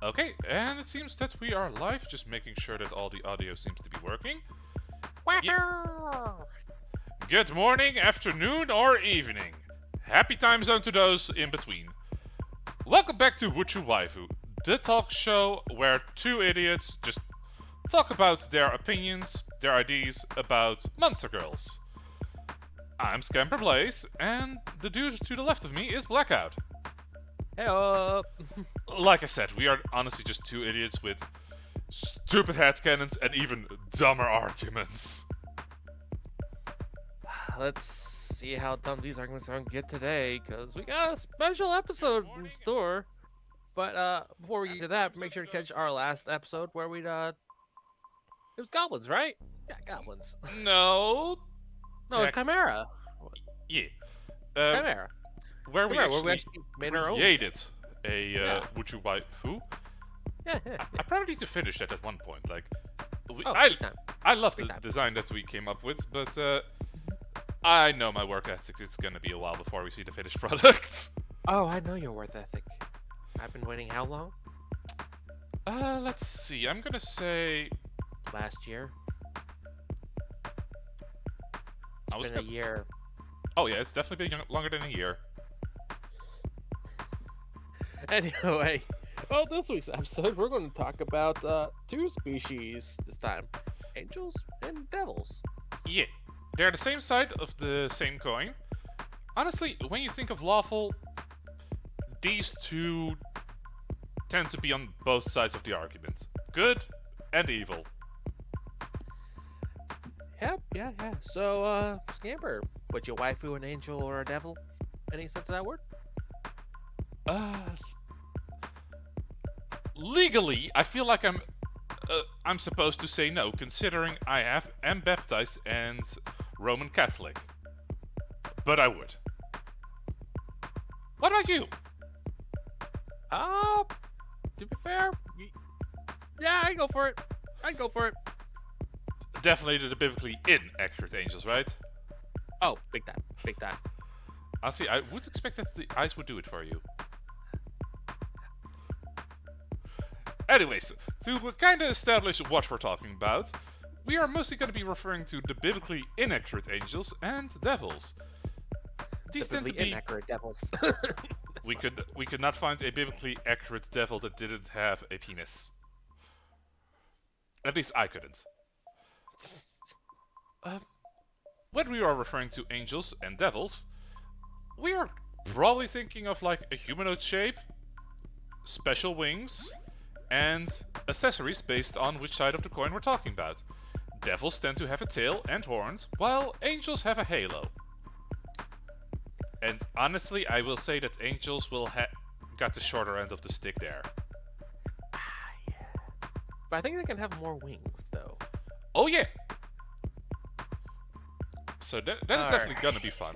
Okay, and it seems that we are live, just making sure that all the audio seems to be working. Ye- Waifu! Good morning, afternoon, or evening. Happy time zone to those in between. Welcome back to Waifu, the talk show where two idiots just talk about their opinions, their ideas about Monster Girls. I'm Scamper Blaze, and the dude to the left of me is Blackout. Hey up! Like I said, we are honestly just two idiots with stupid headcanons and even dumber arguments. Let's see how dumb these arguments are gonna get today, because we got a special episode in store. But before we get to that, make sure to catch our last episode where it was goblins, right? Yeah, goblins. No. No, Chimera. Yeah. Um, Chimera. where we Chimera, where we actually actually made our own. created a Yeah. Would Waifu. Yeah, yeah. I probably need to finish that at one point. Like, Oh, I big time. I love the Big time. design that we came up with, but I know my work ethics. It's gonna be a while before we see the finished product. Oh, I know your worth ethic. I've been waiting how long? Let's see. I'm gonna say Last year. I was It's been a gonna- year. Oh yeah, it's definitely been longer than a year. Anyway, well, this week's episode, we're going to talk about two species this time, angels and devils. Yeah, they're the same side of the same coin. Honestly, when you think of lawful, these two tend to be on both sides of the argument. Good and evil. Yep, yeah. So, Scamper, would you waifu an angel or a devil? Any sense of that word? Legally, I feel like I'm supposed to say no, considering I am baptized and Roman Catholic. But I would. What about you? To be fair, yeah, I'd go for it. Definitely the biblically inaccurate angels, right? Oh, big time. Honestly, I would expect that the eyes would do it for you. Anyways, to kind of establish what we're talking about, we are mostly going to be referring to the biblically inaccurate angels and devils. These tend to be inaccurate devils. we could not find a biblically accurate devil that didn't have a penis. At least I couldn't. When we are referring to angels and devils, we are probably thinking of like a humanoid shape, special wings, and accessories based on which side of the coin we're talking about. Devils tend to have a tail and horns, while angels have a halo. And honestly, I will say that angels will got the shorter end of the stick there. Yeah. But I think they can have more wings, though. Oh yeah! So that is definitely Alright. gonna be fun.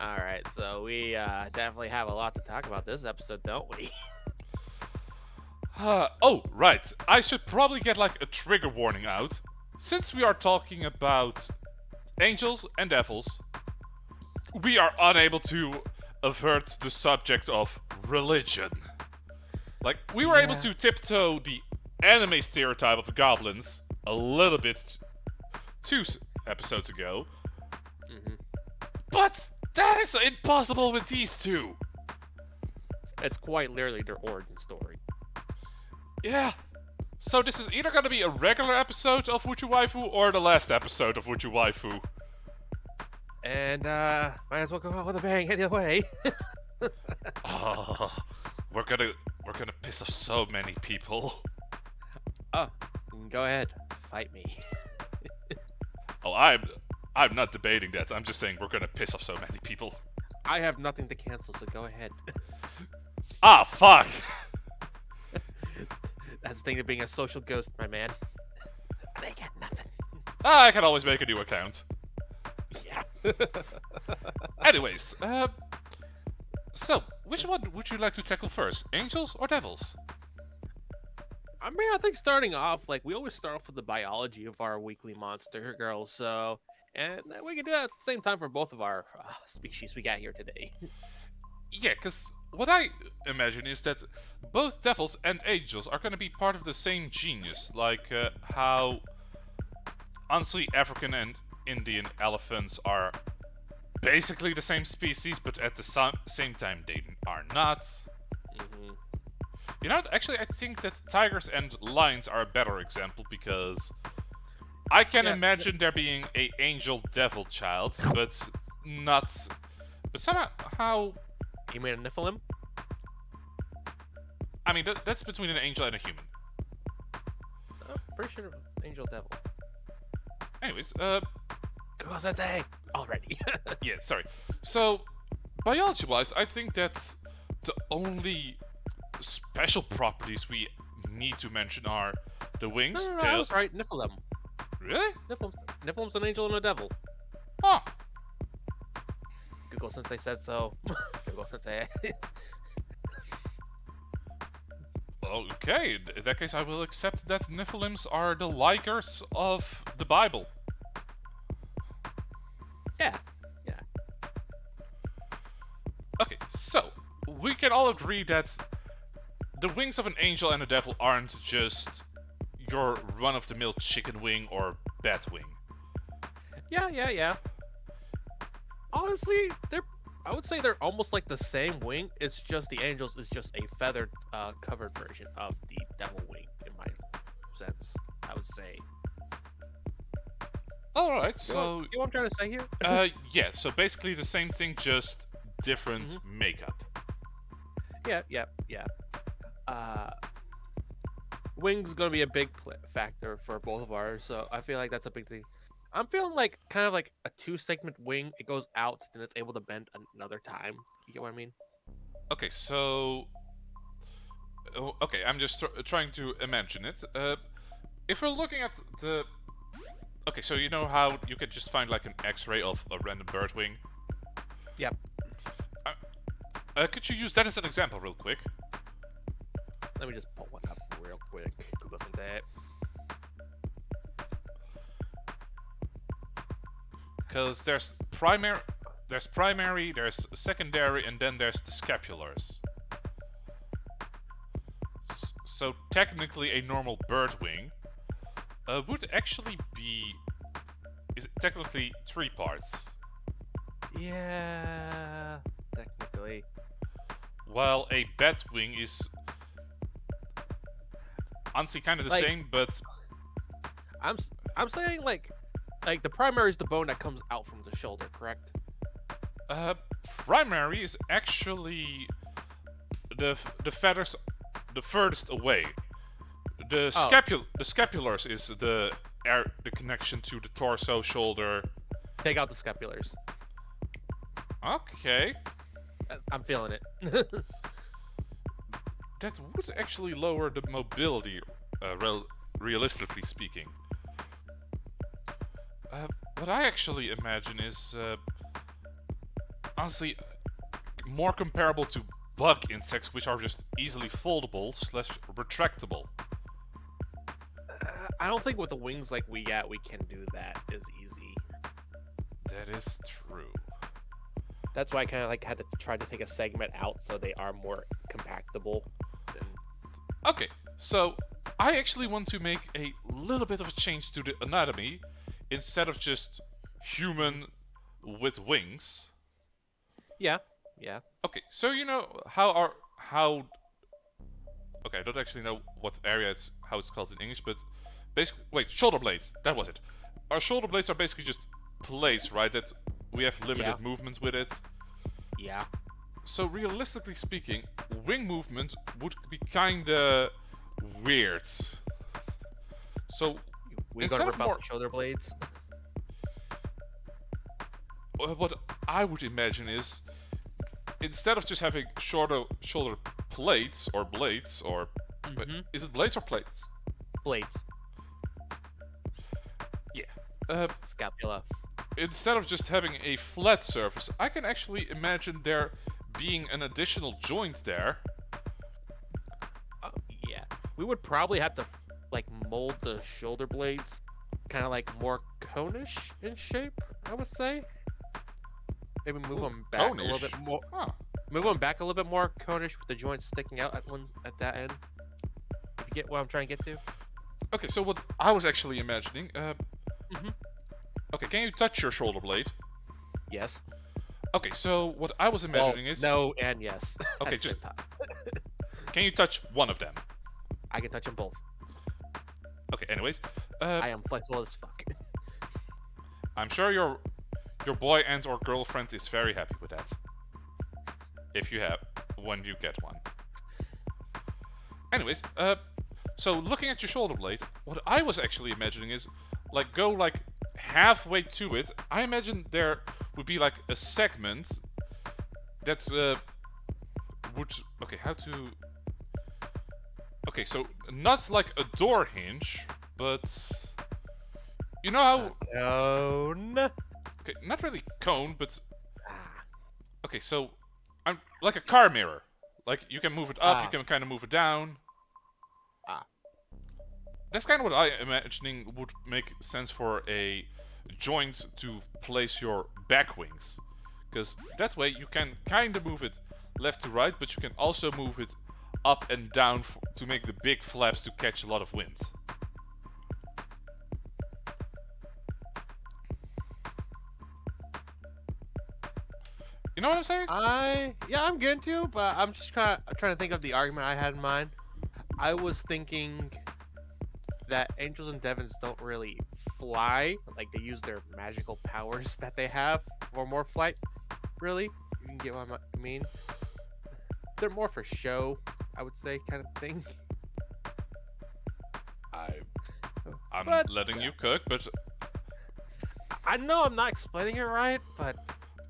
Alright, so we definitely have a lot to talk about this episode, don't we? Oh, right. I should probably get like a trigger warning out. Since we are talking about angels and devils, we are unable to avert the subject of religion. Like, we were able Yeah. to tiptoe the anime stereotype of the goblins a little bit two episodes ago, Mm-hmm. but that is impossible with these two. It's quite literally their origin story. Yeah. So this is either gonna be a regular episode of Would You Waifu or the last episode of Would You Waifu. And might as well go out with a bang either way. Oh, we're gonna piss off so many people. Oh, go ahead, fight me. Oh, I'm not debating that. I'm just saying we're gonna piss off so many people. I have nothing to cancel, so go ahead. Ah, fuck. That's the thing of being a social ghost, my man. They get nothing. I can always make a new account. Yeah. Anyways, so which one would you like to tackle first, angels or devils? I mean, I think starting off, like, we always start off with the biology of our weekly monster girls, so... And we can do that at the same time for both of our species we got here today. Yeah, because what I imagine is that both devils and angels are going to be part of the same genius, like how honestly African and Indian elephants are basically the same species, but at the same time they are not. Hmm. You know, actually, I think that tigers and lions are a better example because I can Yeah. imagine there being a angel devil child, but not. But somehow, You mean a Nephilim? I mean, that's between an angel and a human. Pretty sure Angel Devil. Anyways, Google Sensei already. yeah, sorry. So, biology-wise, I think that the only special properties we need to mention are the wings, I tail. was right. Nephilim. Really? Nephilim's an angel and a devil. Huh. Google Sensei said so. Google Sensei. Okay, in that case, I will accept that Nephilims are the likers of the Bible. Yeah. Okay, so we can all agree that the wings of an angel and a devil aren't just your run-of-the-mill chicken wing or bat wing. Yeah. Honestly, I would say they're almost like the same wing. It's just the angels is just a feathered, covered version of the devil wing, in my sense. I would say. All right, You know what I'm trying to say here? yeah. So basically the same thing, just different makeup. Yeah. Wings gonna be a big factor for both of ours, so I feel like that's a big thing. I'm feeling like kind of like a 2-segment wing. It goes out, then it's able to bend another time. You get what I mean? Okay, so. Okay, I'm just trying to imagine it. If we're looking at the. Okay, so you know how you could just find like an X-ray of a random bird wing? Yep. Could you use that as an example, real quick? Let me just pull one up real quick. Google Sensei. Because there's primary, there's secondary, and then there's the scapulars. So technically, a normal bird wing would actually be technically 3 parts. Yeah, technically. While a bat wing is honestly kind of the Like- same, but I'm saying like the primary is the bone that comes out from the shoulder, correct? primary is actually the feathers the furthest away. The scapulars is the connection to the torso, shoulder. Take out the scapulars. Okay, I'm feeling it. that would actually lower the mobility, realistically speaking. What I actually imagine is honestly more comparable to bug insects, which are just easily foldable / retractable. I don't think with the wings like we got, we can do that as easy. That is true. That's why I kind of like had to try to take a segment out so they are more compactable. Okay, so I actually want to make a little bit of a change to the anatomy. Instead of just human with wings. Yeah. Okay, so you know how okay, I don't actually know what area how it's called in English, but basically, wait, shoulder blades. That was it. Our shoulder blades are basically just plates, right? That we have limited movement with it. Yeah. So realistically speaking, wing movement would be kinda weird. So We instead gonna of rip more- out the shoulder blades. what I would imagine is instead of just having shoulder plates or blades or wait, is it blades or plates? Blades. Yeah. Scapula. Instead of just having a flat surface, I can actually imagine there being an additional joint there. Yeah. We would probably have to like mold the shoulder blades kind of like more conish in shape, I would say. Maybe move them back a little conish? bit more. Huh. Move one back a little bit more conish with the joints sticking out at that end. If you get what I'm trying to get to. Okay, so what I was actually imagining. Mhm. Okay, can you touch your shoulder blade? Yes. Okay, so what I was imagining is. No and yes. Okay, at the just. same time. Can you touch one of them? I can touch them both. Okay, anyways. I am flexible as fuck. I'm sure your boy and or girlfriend is very happy with that. If you have, when you get one. Anyways, so looking at your shoulder blade, what I was actually imagining is, like, go like halfway to it. I imagine there would be like a segment that's would okay how to okay so not like a door hinge, but you know how Cone. okay not really cone, but Ah. okay so I'm like a car mirror. Like you can move it up, you Ah. can kind of move it down. Ah. That's kind of what I am imagining would make sense for a joint to place your back wings. Because that way you can kind of move it left to right, but you can also move it up and down to make the big flaps to catch a lot of wind. You know what I'm saying? I'm getting to, but I'm just trying to think of the argument I had in mind. I was thinking that angels and devons don't really fly, like they use their magical powers that they have for more flight. Really, you can get what I mean. They're more for show, I would say, kind of thing. I'm But- letting you cook, but I know I'm not explaining it right, but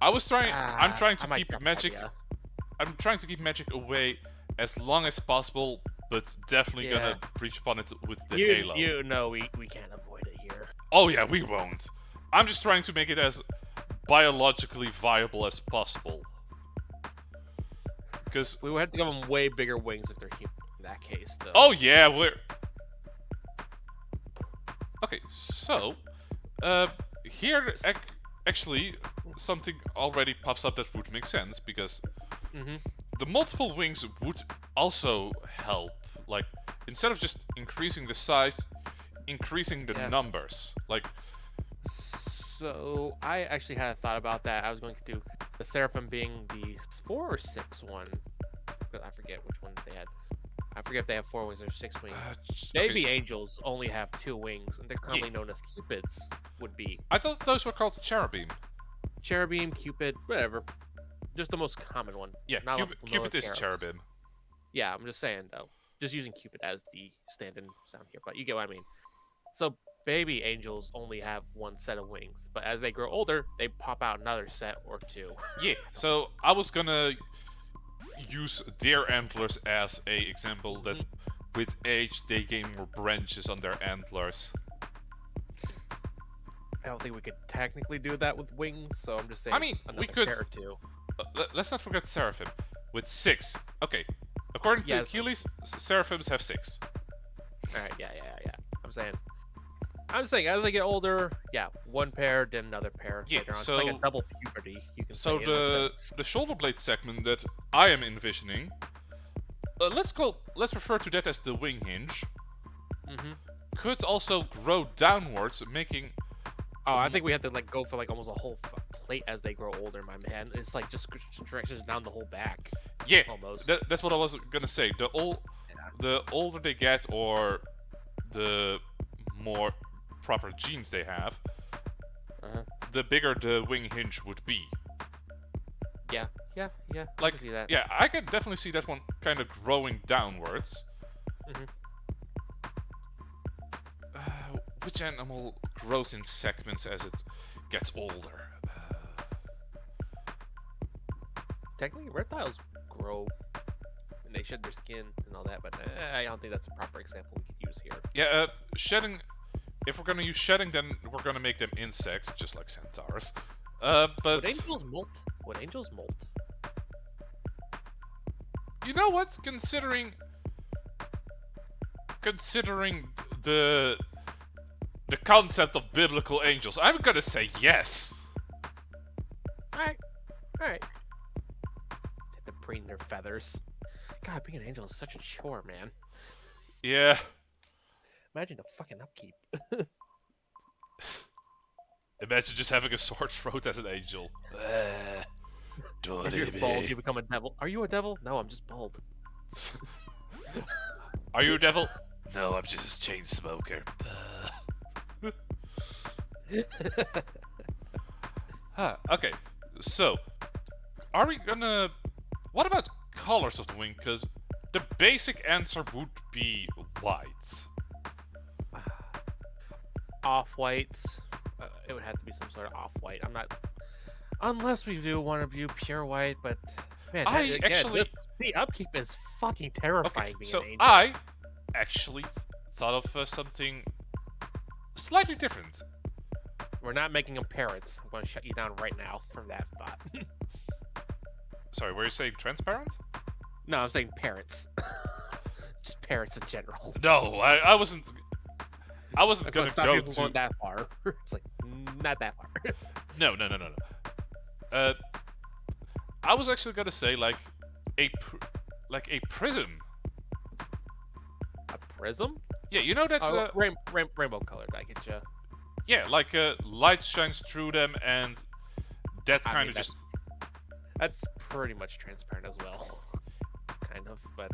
I was trying. I'm trying I to might keep drop magic. that, yeah. I'm trying to keep magic away as long as possible, but definitely Yeah. gonna reach upon it with the You halo. you know we can't avoid it here. Oh yeah, we won't. I'm just trying to make it as biologically viable as possible. Because We would have to give them way bigger wings if they're human. In that case, though. oh yeah, we're okay. So here actually something already pops up that would make sense because Mm-hmm. the multiple wings would also help. Like instead of just increasing the size, increasing the Yeah. numbers. Like So I actually had a thought about that. I was going to do the Seraphim being the 4 or 6 one. But I forget which one they had. I forget if they have 4 wings or 6 wings. Baby angels only have 2 wings, and they're commonly known as cupids. Would be I thought those were called cherubim. cherubim, cupid, whatever. Just the most common one. Yeah, Not a lot of people know Cupid is cherubs. cherubim. Yeah, I'm just saying though. Just using cupid as the stand-in sound here, but you get what I mean. So baby angels only have 1 set of wings, but as they grow older, they pop out another set or 2. Yeah, so I was gonna use deer antlers as a example that with age they gain more branches on their antlers. I don't think we could technically do that with wings, so I'm just saying. I mean, it's we another could- pair or 2. Let's not forget seraphim with 6. Okay, according Yeah, to that's fine. Achilles, seraphims have 6. All right, yeah. I'm saying as I get older, yeah, 1 pair, then another pair. Yeah, later on. It's so- like a double puberty. You can So say in a sense. the shoulder blade segment that I am envisioning, let's refer to that as the wing hinge, Mm-hmm. could also grow downwards, making Oh, I think we have to like go for like almost a whole plate as they grow older. My man, it's like just stretches down the whole back. yeah. Almost. That's what I was gonna say. The older they get, or the more proper genes they have, Uh-huh. the bigger the wing hinge would be. Yeah. I Like, can see that. yeah, I can definitely see that one kind of growing downwards. Mhm. Which animal grows in segments as it gets older? Technically, reptiles grow, and they shed their skin and all that, but I don't think that's a proper example we could use here. Yeah, shedding. If we're gonna use shedding, then we're gonna make them insects, just like centaurs. But Would angels molt? you know what? Considering the concept of biblical angels, I'm gonna say yes. Alright. Take the braiding their feathers. God, being an angel is such a chore, man. Yeah. Imagine the fucking upkeep. Imagine just having a sore throat as an angel. If you're bald, you become a devil. Are you a devil? No, I'm just bald. Are you a devil? No, I'm just a chain smoker. Okay, so are we gonna? What about colors of the wing? Because the basic answer would be white. Off-white. It would have to be some sort of off-white. I'm not... Unless we do want to do pure white, but... Man, the upkeep is fucking terrifying being so an angel. I actually thought of something slightly different. We're not making them parrots. I'm going to shut you down right now from that thought. Sorry, were you saying transparent? No, I'm saying parrots. Just parrots in general. No, I wasn't. I wasn't gonna stop go you from to going that far. It's like not that far. No. I was actually gonna say like a prism. A prism? Yeah, you know that. Rainbow colored. I get you. Yeah, like light shines through them, and that kind of just. That's pretty much transparent as well. Kind of, but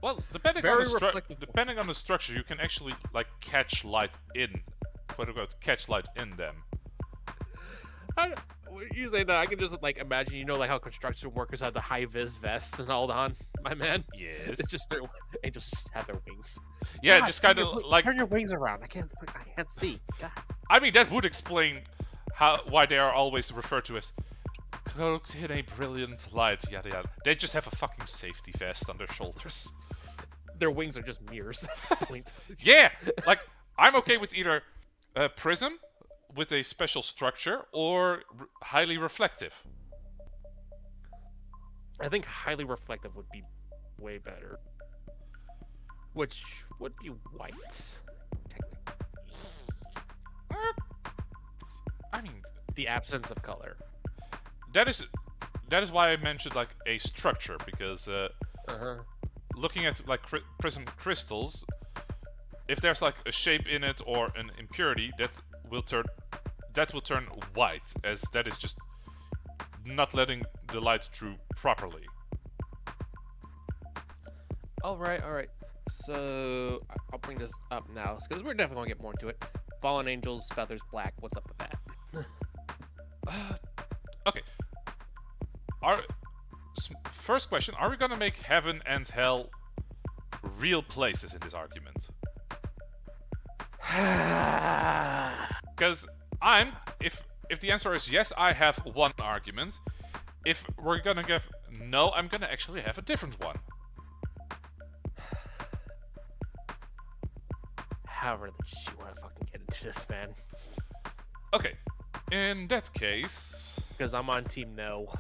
well, depending very on the reflective. depending on the structure, you can actually like catch light in, quote unquote, catch light in them. You say that I can just like imagine, you know, like how construction workers have the high vis vests and all on, my man. Yes. It's just their angels just have their wings. Yeah, God, just kind of like turn your wings around. I can't see. God. I mean, that would explain why they are always referred to as cloaked in a brilliant light. Yada yada. They just have a fucking safety vest on their shoulders. Their wings are just mirrors at this point. Yeah, like I'm okay with either a prism with a special structure or highly reflective. I think highly reflective would be way better. Which would be white. I mean, the absence of color. That is why I mentioned like a structure, because looking at like prism crystals, if there's like a shape in it or an impurity, that will turn white, as that is just not letting the light through properly. All right. So I'll bring this up now because we're definitely gonna get more into it. Fallen angels, feathers, black. What's up with that? Okay. First question: are we gonna make heaven and hell real places in this argument? Because if the answer is yes, I have one argument. If we're gonna give no, I'm gonna actually have a different one. However, you want to fucking get into this, man? Okay, in that case, because I'm on team no.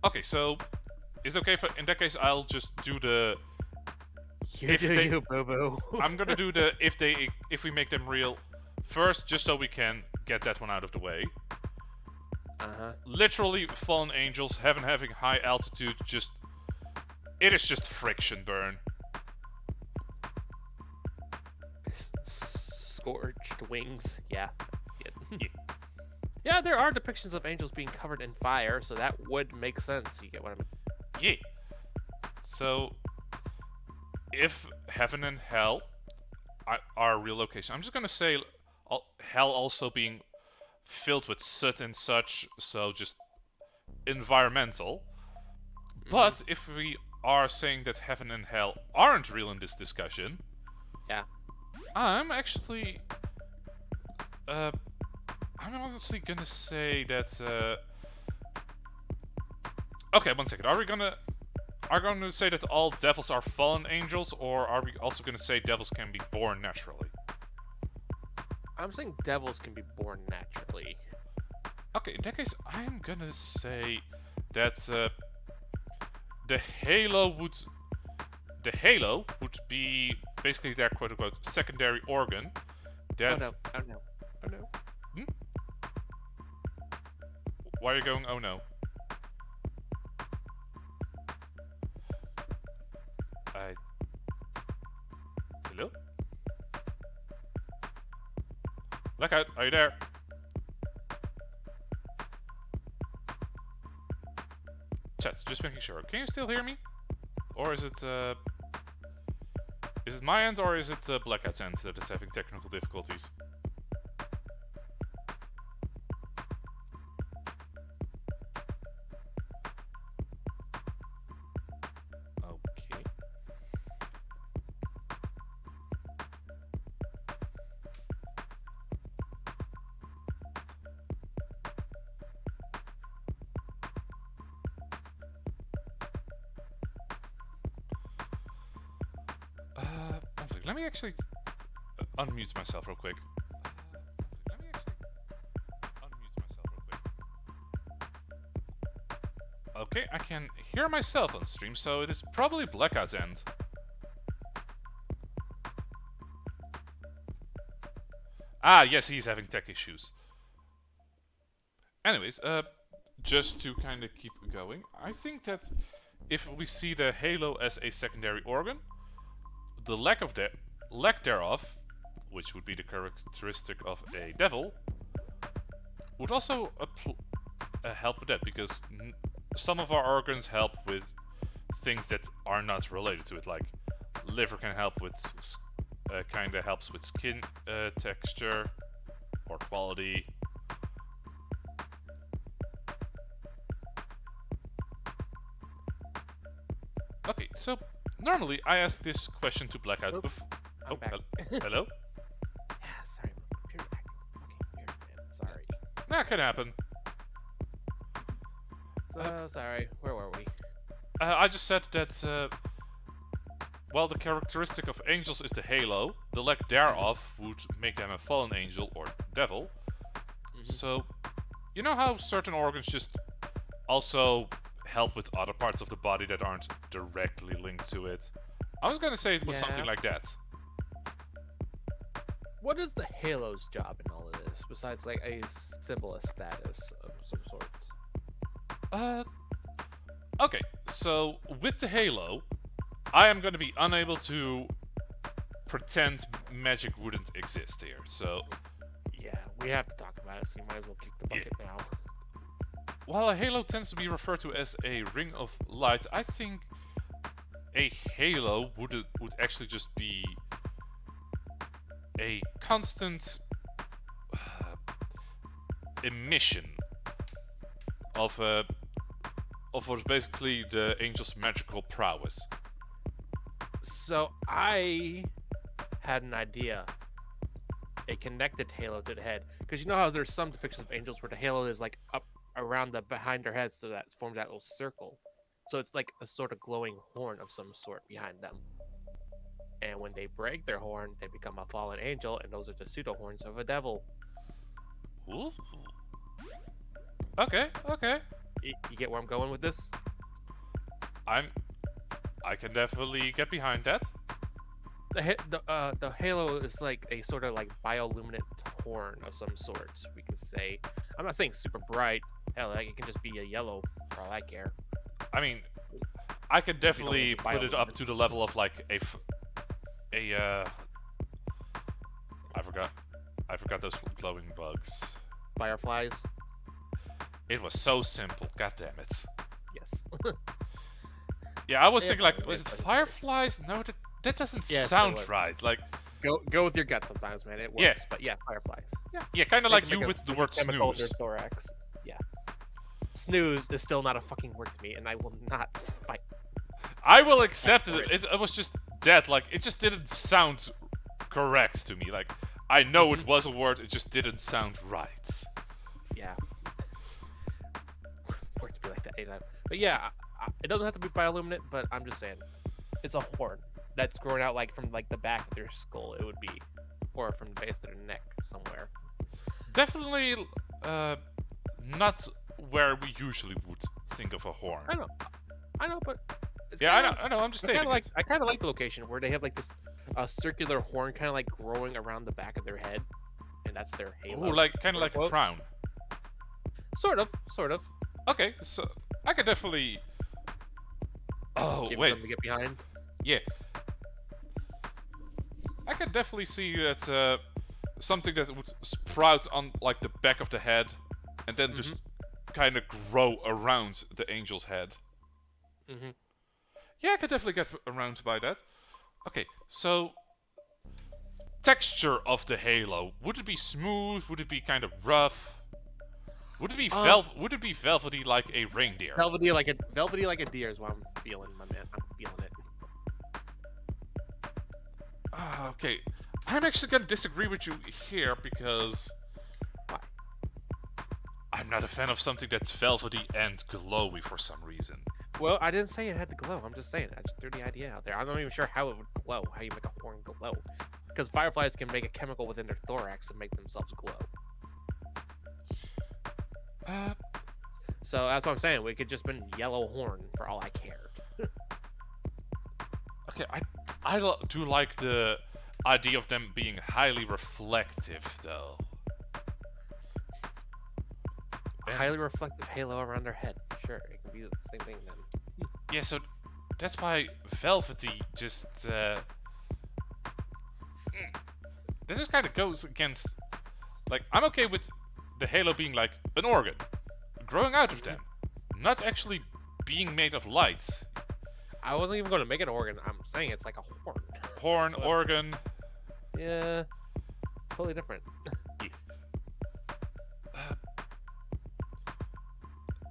Okay, so is it okay if in that case I'll just do the. You boo boo. I'm gonna do the if we make them real first, just so we can get that one out of the way. Literally, fallen angels, heaven having high altitude, it is just friction burn. Scorched wings, yeah. Yeah, there are depictions of angels being covered in fire, so that would make sense. You get what I mean? Yeah. So, if heaven and hell are real locations, I'm just gonna say hell also being filled with soot and such, so just environmental. But if we are saying that heaven and hell aren't real in this discussion, yeah, I'm actually I'm honestly gonna say that okay, one second. Are we gonna say that all devils are fallen angels, or are we also gonna say devils can be born naturally? I'm saying devils can be born naturally. Okay, in that case, I'm gonna say that the halo would be basically their quote-unquote secondary organ. Oh no. Why are you going, oh no? Hello? Blackout, are you there? Chat, just making sure. Can you still hear me? Or is it my end or is it Blackout's end that is having technical difficulties? Okay. One second. Let me actually unmute myself real quick. Okay, I can hear myself on stream, so it is probably Blackout's end. Ah, yes, he's having tech issues. Anyways, just to kind of keep going, I think that if we see the halo as a secondary organ, the lack thereof, which would be the characteristic of a devil, would also help with that, because some of our organs help with things that are not related to it, like liver can help with, kind of helps with skin texture or quality. Okay, so normally I ask this question to Blackout before. I'm back. Hello? Yeah, sorry, my computer acting fucking weird, man. Sorry. That can happen. So, sorry, where were we? I just said that, well, the characteristic of angels is the halo. The lack thereof would make them a fallen angel or devil. So, you know how certain organs just also help with other parts of the body that aren't directly linked to it? I was gonna say it was something like that. What is the halo's job in all of this, besides like a symbol of status of some sorts? Okay, so with the halo, I am gonna be unable to pretend magic wouldn't exist here, so... Yeah, we have to talk about it, so you might as well kick the bucket now. While a halo tends to be referred to as a ring of light, I think a halo would actually just be a constant emission of what's basically the angel's magical prowess. So I had an idea. A connected halo to the head, because you know how there's some depictions of angels where the halo is like up around the behind their heads, so that forms that little circle. So it's like a sort of glowing horn of some sort behind them. And when they break their horn, they become a fallen angel, and those are the pseudo horns of a devil. Ooh. Okay, okay. You get where I'm going with this? I can definitely get behind that. The halo is like a sort of like bioluminescent horn of some sorts, we could say. I'm not saying super bright. Hell, like, it can just be a yellow for all I care. I mean, I could definitely put it up to the level of like I forgot those glowing bugs. Fireflies? It was so simple, god damn it. Yes. Yeah, I was thinking like, was it fireflies? No, that doesn't sound right. Like, go with your gut sometimes, man. It works. Yeah. But yeah, fireflies. Yeah, kind of like you with the word chemical in snooze. their thorax. Yeah. Snooze is still not a fucking word to me, and I will not fight. I will accept it. It was just that, like, it just didn't sound correct to me. Like, I know it was a word, it just didn't sound right. Yeah. Words be like that anytime. But yeah, it doesn't have to be bioluminescent, but I'm just saying, it's a horn that's growing out like from like the back of their skull. It would be, or from the base of their neck somewhere. Definitely, not where we usually would think of a horn. I know, but it's yeah, I know. I'm just stating. I kind of like the location where they have like this circular horn, kind of like growing around the back of their head, and that's their halo. Ooh, like kind of like a crown. Sort of. Okay, so I could definitely. Oh Give wait. something to get behind. Yeah, I can definitely see that something that would sprout on like the back of the head, and then just kind of grow around the angel's head. Mm-hmm. Yeah, I can definitely get around by that. Okay, so texture of the halo. Would it be smooth? Would it be kind of rough? Would it be Would it be velvety like a reindeer? Velvety like a deer is what I'm feeling, my man. I'm feeling it. Okay, I'm actually gonna disagree with you here because I'm not a fan of something that's velvety and glowy for some reason. Well, I didn't say it had to glow. I'm just saying. I just threw the idea out there. I'm not even sure how it would glow. How you make a horn glow? Because fireflies can make a chemical within their thorax to make themselves glow. So that's what I'm saying. We could just been yellow horn for all I cared. Okay, I do like the idea of them being highly reflective, though. A highly reflective halo around their head. Sure, it can be the same thing then. Yeah, so that's why velvety just that just kind of goes against. Like, I'm okay with the halo being like an organ growing out of them, not actually being made of light. I wasn't even going to make it an organ. I'm saying it's like a horn. Horn, organ. Yeah, totally different.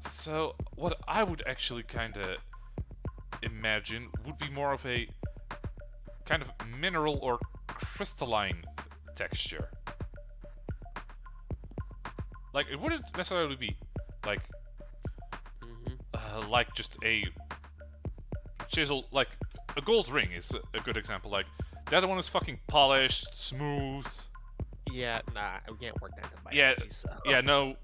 So what I would actually kind of imagine would be more of a kind of mineral or crystalline texture. Like, it wouldn't necessarily be like like just a chisel. Like a gold ring is a good example. Like that one is fucking polished, smooth. Yeah, nah, we can't work that by Yeah, energy, so. yeah, no,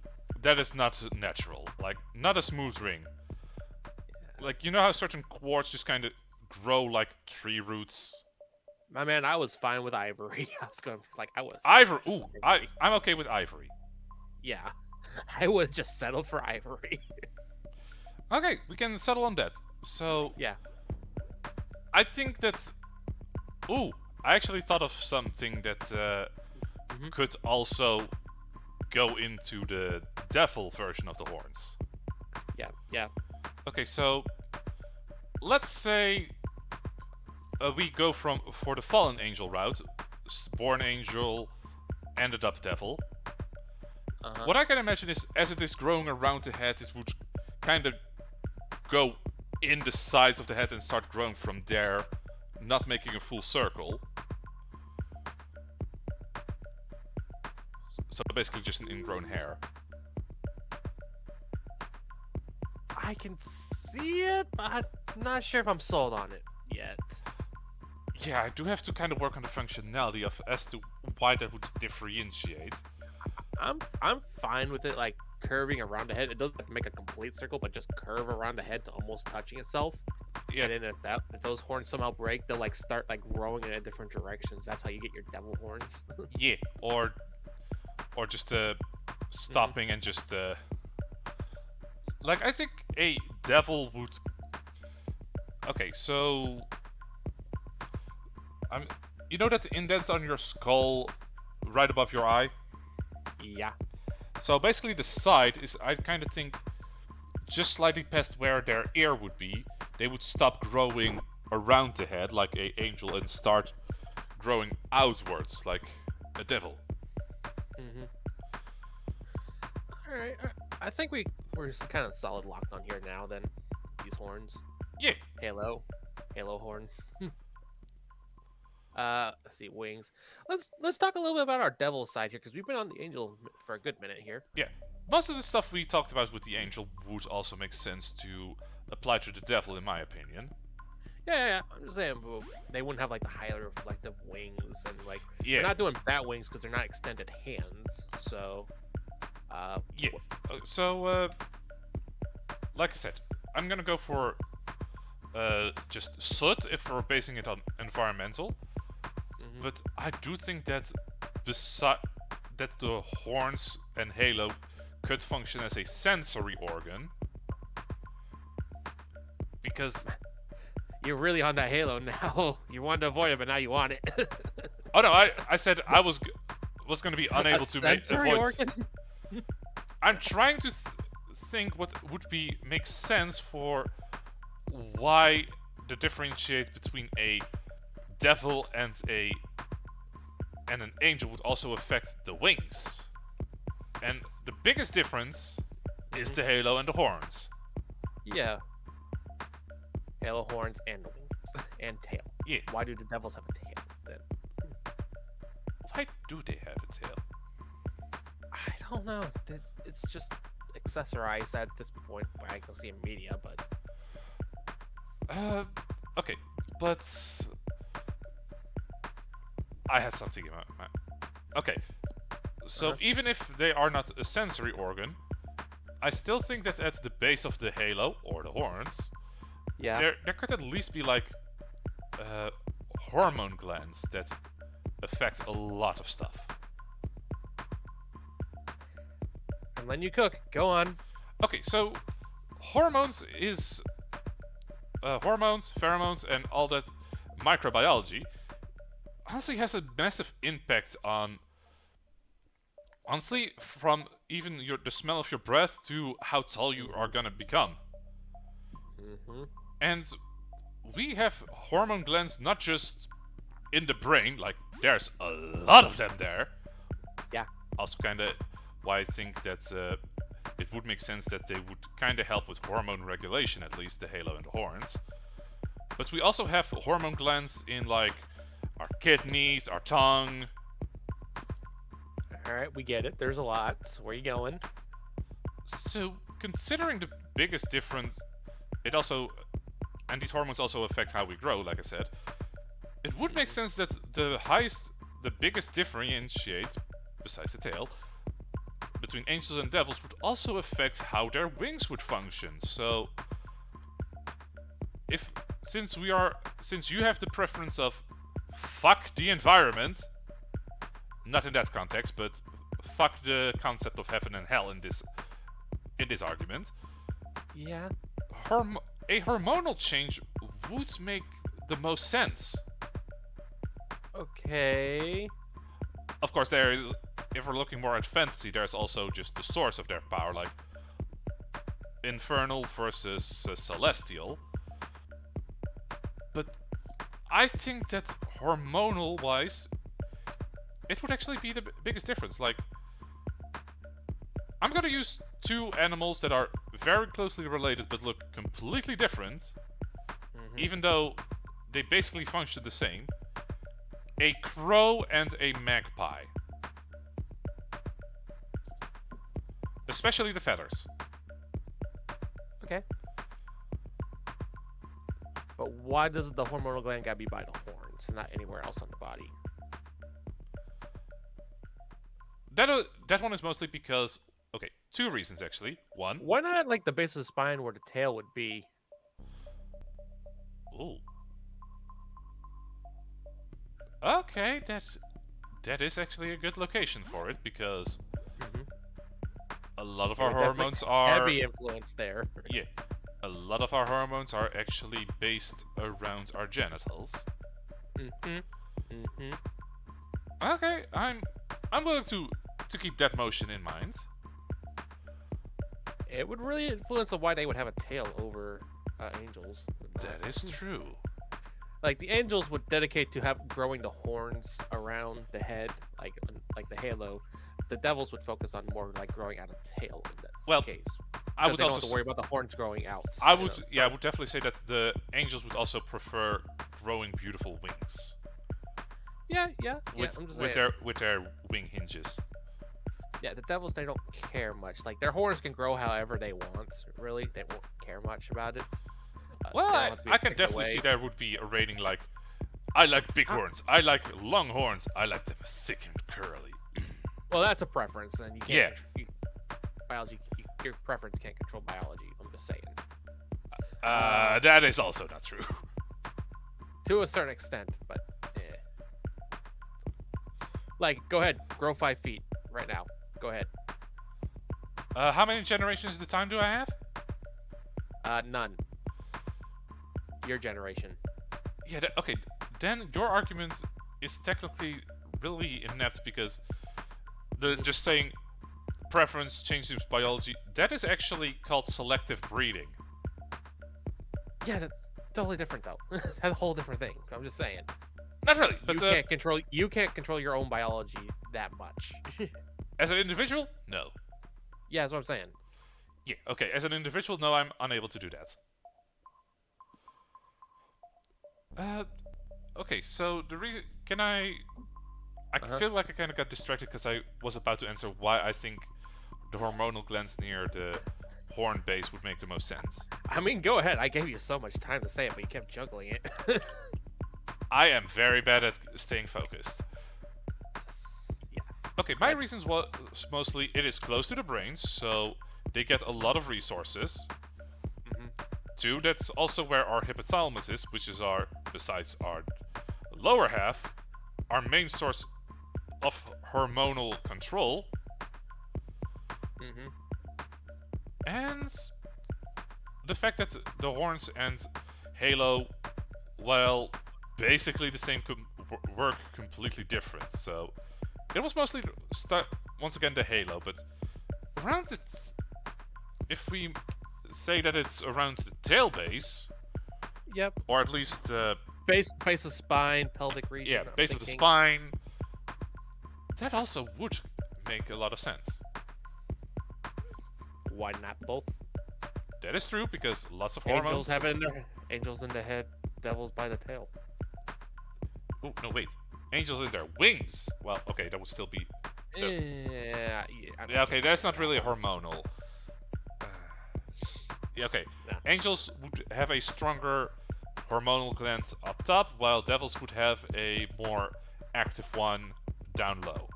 that is not natural. Like, not a smooth ring. Yeah. Like, you know how certain quartz just kind of grow like tree roots? My man, I was fine with ivory. I was going like I was. Ivory. Ooh, I'm okay with ivory. Yeah, I would just settle for ivory. Okay, we can settle on that. So Yeah. I think that. Ooh, I actually thought of something that could also go into the devil version of the horns. Yeah. Yeah. Okay, so let's say we go for the fallen angel route. Born angel, ended up devil. What I can imagine is, as it is growing around the head, it would kind of go in the sides of the head and start growing from there, not making a full circle. So basically just an ingrown hair. I can see it, but I'm not sure if I'm sold on it yet. Yeah, I do have to kind of work on the functionality of as to why that would differentiate. I'm fine with it like curving around the head. It doesn't make a complete circle, but just curve around the head to almost touching itself. Yeah. And then if those horns somehow break, they'll like start like growing in different directions. That's how you get your devil horns. Yeah, or just stopping and just like, I think a devil would. Okay, so you know that indent on your skull right above your eye? Yeah. So basically the side is, I kind of think, just slightly past where their ear would be. They would stop growing around the head like a angel and start growing outwards like a devil. Alright, I think we're just kind of solid locked on here now then. These horns. Yeah. Halo horn. Let's see, wings. Let's talk a little bit about our devil side here, because we've been on the angel for a good minute here. Yeah. Most of the stuff we talked about with the angel would also make sense to apply to the devil, in my opinion. Yeah. I'm just saying, they wouldn't have like the highly reflective wings, and like Yeah. they're not doing bat wings because they're not extended hands. So, yeah. So, like I said, I'm gonna go for just soot if we're basing it on environmental. But I do think that that the horns and halo could function as a sensory organ, because You're really on that Halo now. You wanted to avoid it, but now you want it. Oh no, I said I was going to be unable A to sensory avoid. organ? I'm trying to think what would make sense for why the differentiate between a devil and an angel would also affect the wings. And the biggest difference is the halo and the horns. Yeah. Halo horns and wings and tail. Yeah. Why do the devils have a tail then? Why do they have a tail? I don't know. It's just accessorized at this point. I can see in media, but Okay, but I had something in my mind. Okay, so even if they are not a sensory organ, I still think that at the base of the halo or the horns, yeah, there could at least be like hormone glands that affect a lot of stuff. I'm letting you cook. Go on. Okay, so hormones is hormones, pheromones, and all that microbiology honestly has a massive impact on, honestly, from even the smell of your breath to how tall you are gonna become. Mm-hmm. And we have hormone glands not just in the brain, like there's a lot of them there. Yeah. Also kind of why I think that it would make sense that they would kind of help with hormone regulation, at least the halo and the horns. But we also have hormone glands in like our kidneys, our tongue. All right, we get it. There's a lot. Where you going? So considering the biggest difference, it also, and these hormones also affect how we grow, like I said, it would make sense that the biggest differentiate, besides the tail, between angels and devils would also affect how their wings would function. So, since you have the preference of fuck the environment, not in that context, but fuck the concept of heaven and hell in this argument. Yeah. A hormonal change would make the most sense. Okay. Of course, there is. If we're looking more at fantasy, there's also just the source of their power, like infernal versus celestial. But I think that hormonal-wise, it would actually be the biggest difference. Like, I'm gonna use two animals that are very closely related but look completely different, even though they basically function the same. A crow and a magpie. Especially the feathers. Okay. But why does the hormonal gland gotta be by the horns and not anywhere else on the body? That one is mostly because, okay, two reasons actually. One. Why not at, like, the base of the spine where the tail would be? Ooh. Okay, that is actually a good location for it, because a lot of our hormones are heavy influence there. Yeah, a lot of our hormones are actually based around our genitals. Okay, I'm willing to keep that motion in mind. It would really influence on why they would have a tail over angels. That is true. Like, the angels would dedicate to growing the horns around the head, like the halo. The devils would focus on more like growing out a tail in that case. I would they don't also have to worry about the horns growing out. I would definitely say that the angels would also prefer growing beautiful wings. Yeah. With their wing hinges. Yeah, the devils, they don't care much. Like, their horns can grow however they want. Really, they won't care much about it. Well, I can definitely see there would be a rating like, I like big horns, I like long horns, I like them thick and curly. Well, that's a preference, and you can't. Your preference can't control biology. I'm just saying. That is also not true. To a certain extent, but eh. Like, go ahead, grow 5 feet right now. Go ahead. How many generations of the time do I have? None. your generation. Yeah, okay, then your argument is technically really inept because just saying preference changes biology, that is actually called selective breeding. Yeah, that's totally different though. That's a whole different thing. I'm just saying. Not really, but You can't control your own biology that much. as an individual, no. Yeah, that's what I'm saying. Yeah, okay, as an individual, no, I'm unable to do that. Okay, so the reason... Can I feel like I kind of got distracted because I was about to answer why I think the hormonal glands near the horn base would make the most sense. I mean, go ahead. I gave you so much time to say it, but you kept juggling it. I am very bad at staying focused. Yeah. Okay, my reasons was mostly it is close to the brains, so they get a lot of resources. Mm-hmm. 2, that's also where our hypothalamus is, which is besides our lower half, our main source of hormonal control. Mm-hmm. And the fact that the horns and halo, well, basically the same work completely different. So it was mostly once again the halo, but around the if we say that it's around the tail base, yep, or at least base of spine, pelvic region. Yeah, base of the spine. That also would make a lot of sense. Why not both? That is true because lots of Angels hormones. have it in their angels in the head, devils by the tail. Oh no, wait. Angels in their wings. Well, okay, that would still be. Yeah. Yeah, okay, that's not really hormonal. Yeah, okay. No. Angels would have a stronger hormonal gland up top, while devils would have a more active one down low.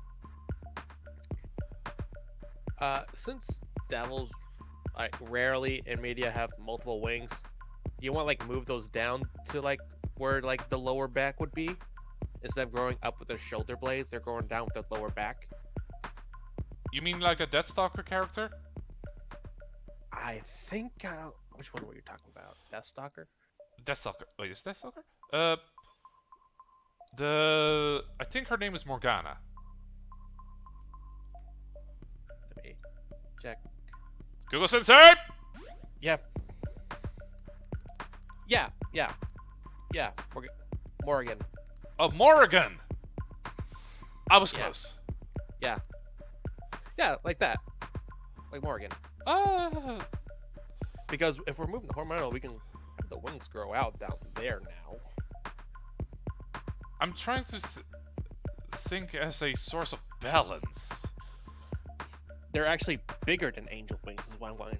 Since devils rarely in media have multiple wings, you want like move those down to like where like the lower back would be, instead of growing up with their shoulder blades, they're going down with their lower back. You mean like the Deathstalker character? I think which one were you talking about? Deathstalker? Deathstalker. Wait, is Deathstalker? I think her name is Morgana. Let me check. Google Sensei! Yep. Yeah. Morgan. Oh, Morrigan! I was close. Yeah, like that. Like Morgan. Because if we're moving the hormonal, we can have the wings grow out down there now. I'm trying to think as a source of balance. They're actually bigger than angel wings, is what I'm going to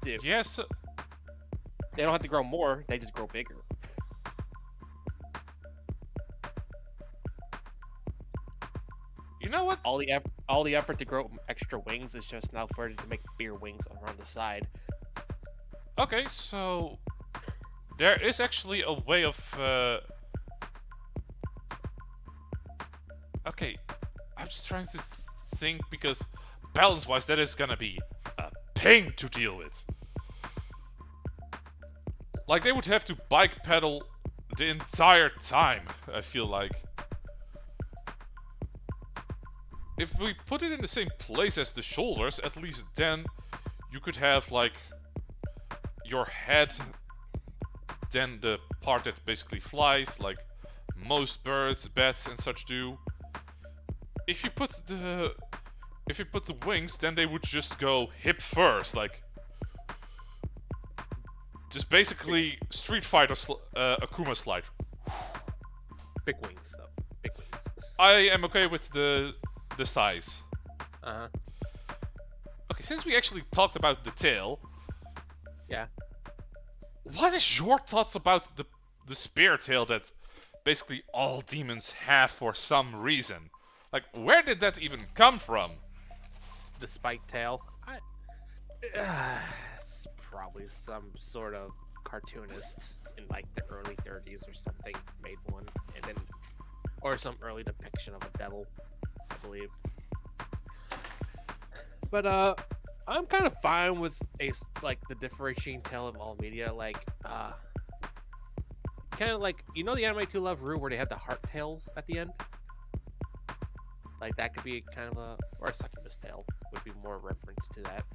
do. Yes. They don't have to grow more, they just grow bigger. You know what? All the effort to grow extra wings is just now for it to make bigger wings around the side. Okay, so there is actually a way of. Okay, I'm just trying to think because balance-wise, that is gonna be a pain to deal with. Like they would have to bike pedal the entire time. I feel like. If we put it in the same place as the shoulders, at least then you could have like your head, then the part that basically flies, like most birds, bats, and such do. If you put the wings, then they would just go hip first, like just basically Street Fighter Akuma slide. Big wings, though. Big wings. I am okay with the size. Uh-huh. Okay, since we actually talked about the tail, yeah. What is your thoughts about the spear tail that basically all demons have for some reason? Like, where did that even come from? The spiked tail? It's probably some sort of cartoonist in like the early 30s or something made one, and then or some early depiction of a devil, I believe. But I'm kind of fine with the differentiating tail of all media. Like kind of like, you know, the Anime 2 Love Rue where they have the heart tails at the end. Like that could be kind of a, or a succubus tail would be more reference to that.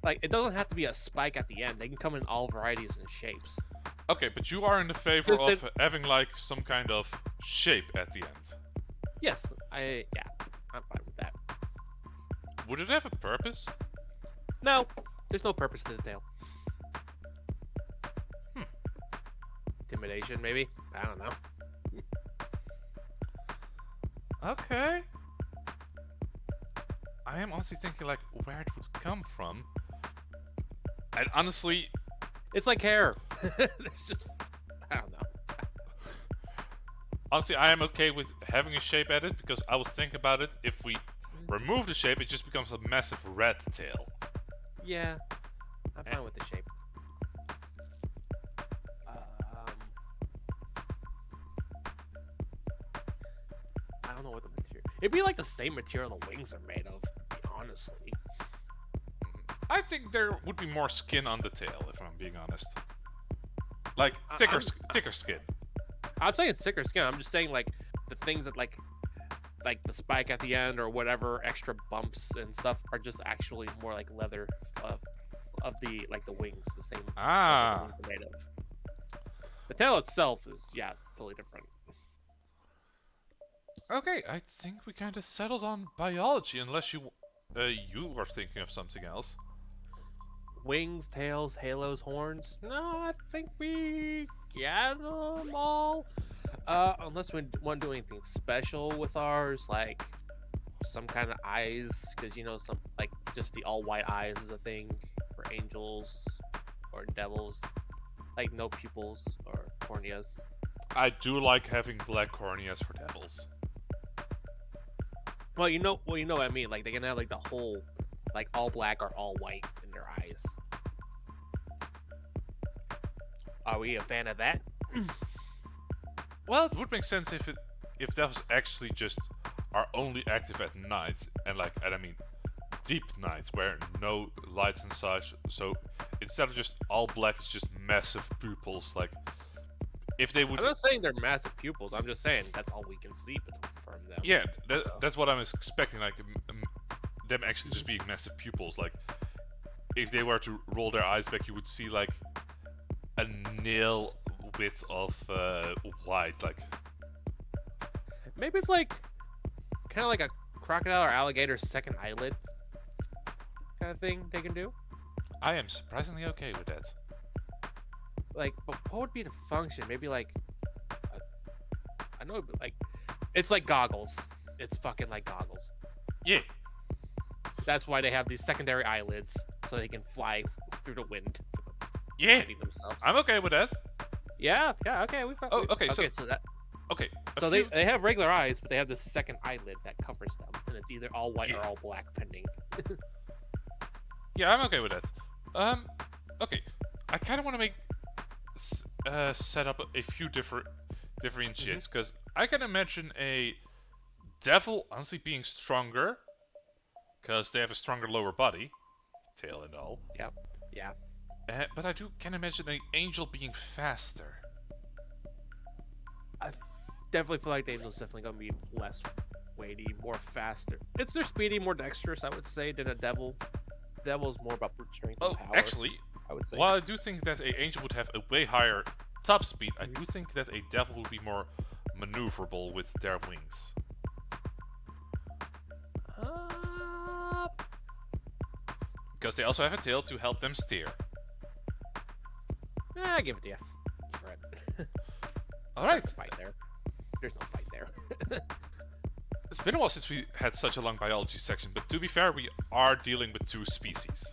Like it doesn't have to be a spike at the end. They can come in all varieties and shapes. Okay, but you are in the favor of having like some kind of shape at the end. Yes, I'm fine with that. Would it have a purpose? No, there's no purpose to the tail. Intimidation, maybe? I don't know. Okay. I am honestly thinking like where it would come from. And honestly, it's like hair. There's just, I don't know. Honestly, I am okay with having a shape at it because I was thinking about it. If we remove the shape, it just becomes a massive red tail. Yeah, I'm fine with the shape. I don't know what the material. It'd be like the same material the wings are made of, honestly. I think there would be more skin on the tail, if I'm being honest. Like thicker skin. I'm saying it's thicker skin. I'm just saying like the things that like the spike at the end or whatever extra bumps and stuff are just actually more like leather of the like the wings, the same. The wings are made of. The tail itself is totally different. Okay, I think we kind of settled on biology, unless you were thinking of something else. Wings, tails, halos, horns. No, I think we get them all. Unless we want to do anything special with ours, like some kind of eyes, because you know, some like just the all white eyes is a thing for angels or devils, like no pupils or corneas. I do like having black corneas for devils. Well, you know what I mean. Like they can have like the whole, like all black or all white in their eyes. Are we a fan of that? Well, it would make sense if devils actually just are only active at night, and I mean deep night where no light and such. So instead of just all black, it's just massive pupils. Like if they would. I'm not saying they're massive pupils. I'm just saying that's all we can see from them. Yeah, that's what I was expecting. Like them actually just being massive pupils. Like if they were to roll their eyes back, you would see like a nail width of white. Like maybe it's like kind of like a crocodile or alligator's second eyelid kind of thing they can do. I am surprisingly okay with that. Like, but what would be the function? Maybe like, I know, like, it's like goggles. It's fucking like goggles. Yeah. That's why they have these secondary eyelids, so they can fly through the wind. Yeah. Themselves. I'm okay with that. Yeah. Okay. Okay. So that. Okay. So they have regular eyes, but they have this second eyelid that covers them, and it's either all white or all black, pending. Yeah, I'm okay with that. Okay. I kind of want to make set up a few differentiates, because I can imagine a devil honestly being stronger, because they have a stronger lower body, tail and all. Yeah. But I can imagine an angel being faster. I definitely feel like the angel's definitely gonna be less weighty, more faster. They're speedy, more dexterous, I would say, than a devil. Devil's more about brute strength and power. Actually, I would say. While I do think that an angel would have a way higher top speed, I do think that a devil would be more maneuverable with their wings. Because they also have a tail to help them steer. I give it to you. Right. Alright. There's no fight there. It's been a while since we had such a long biology section, but to be fair, we are dealing with two species.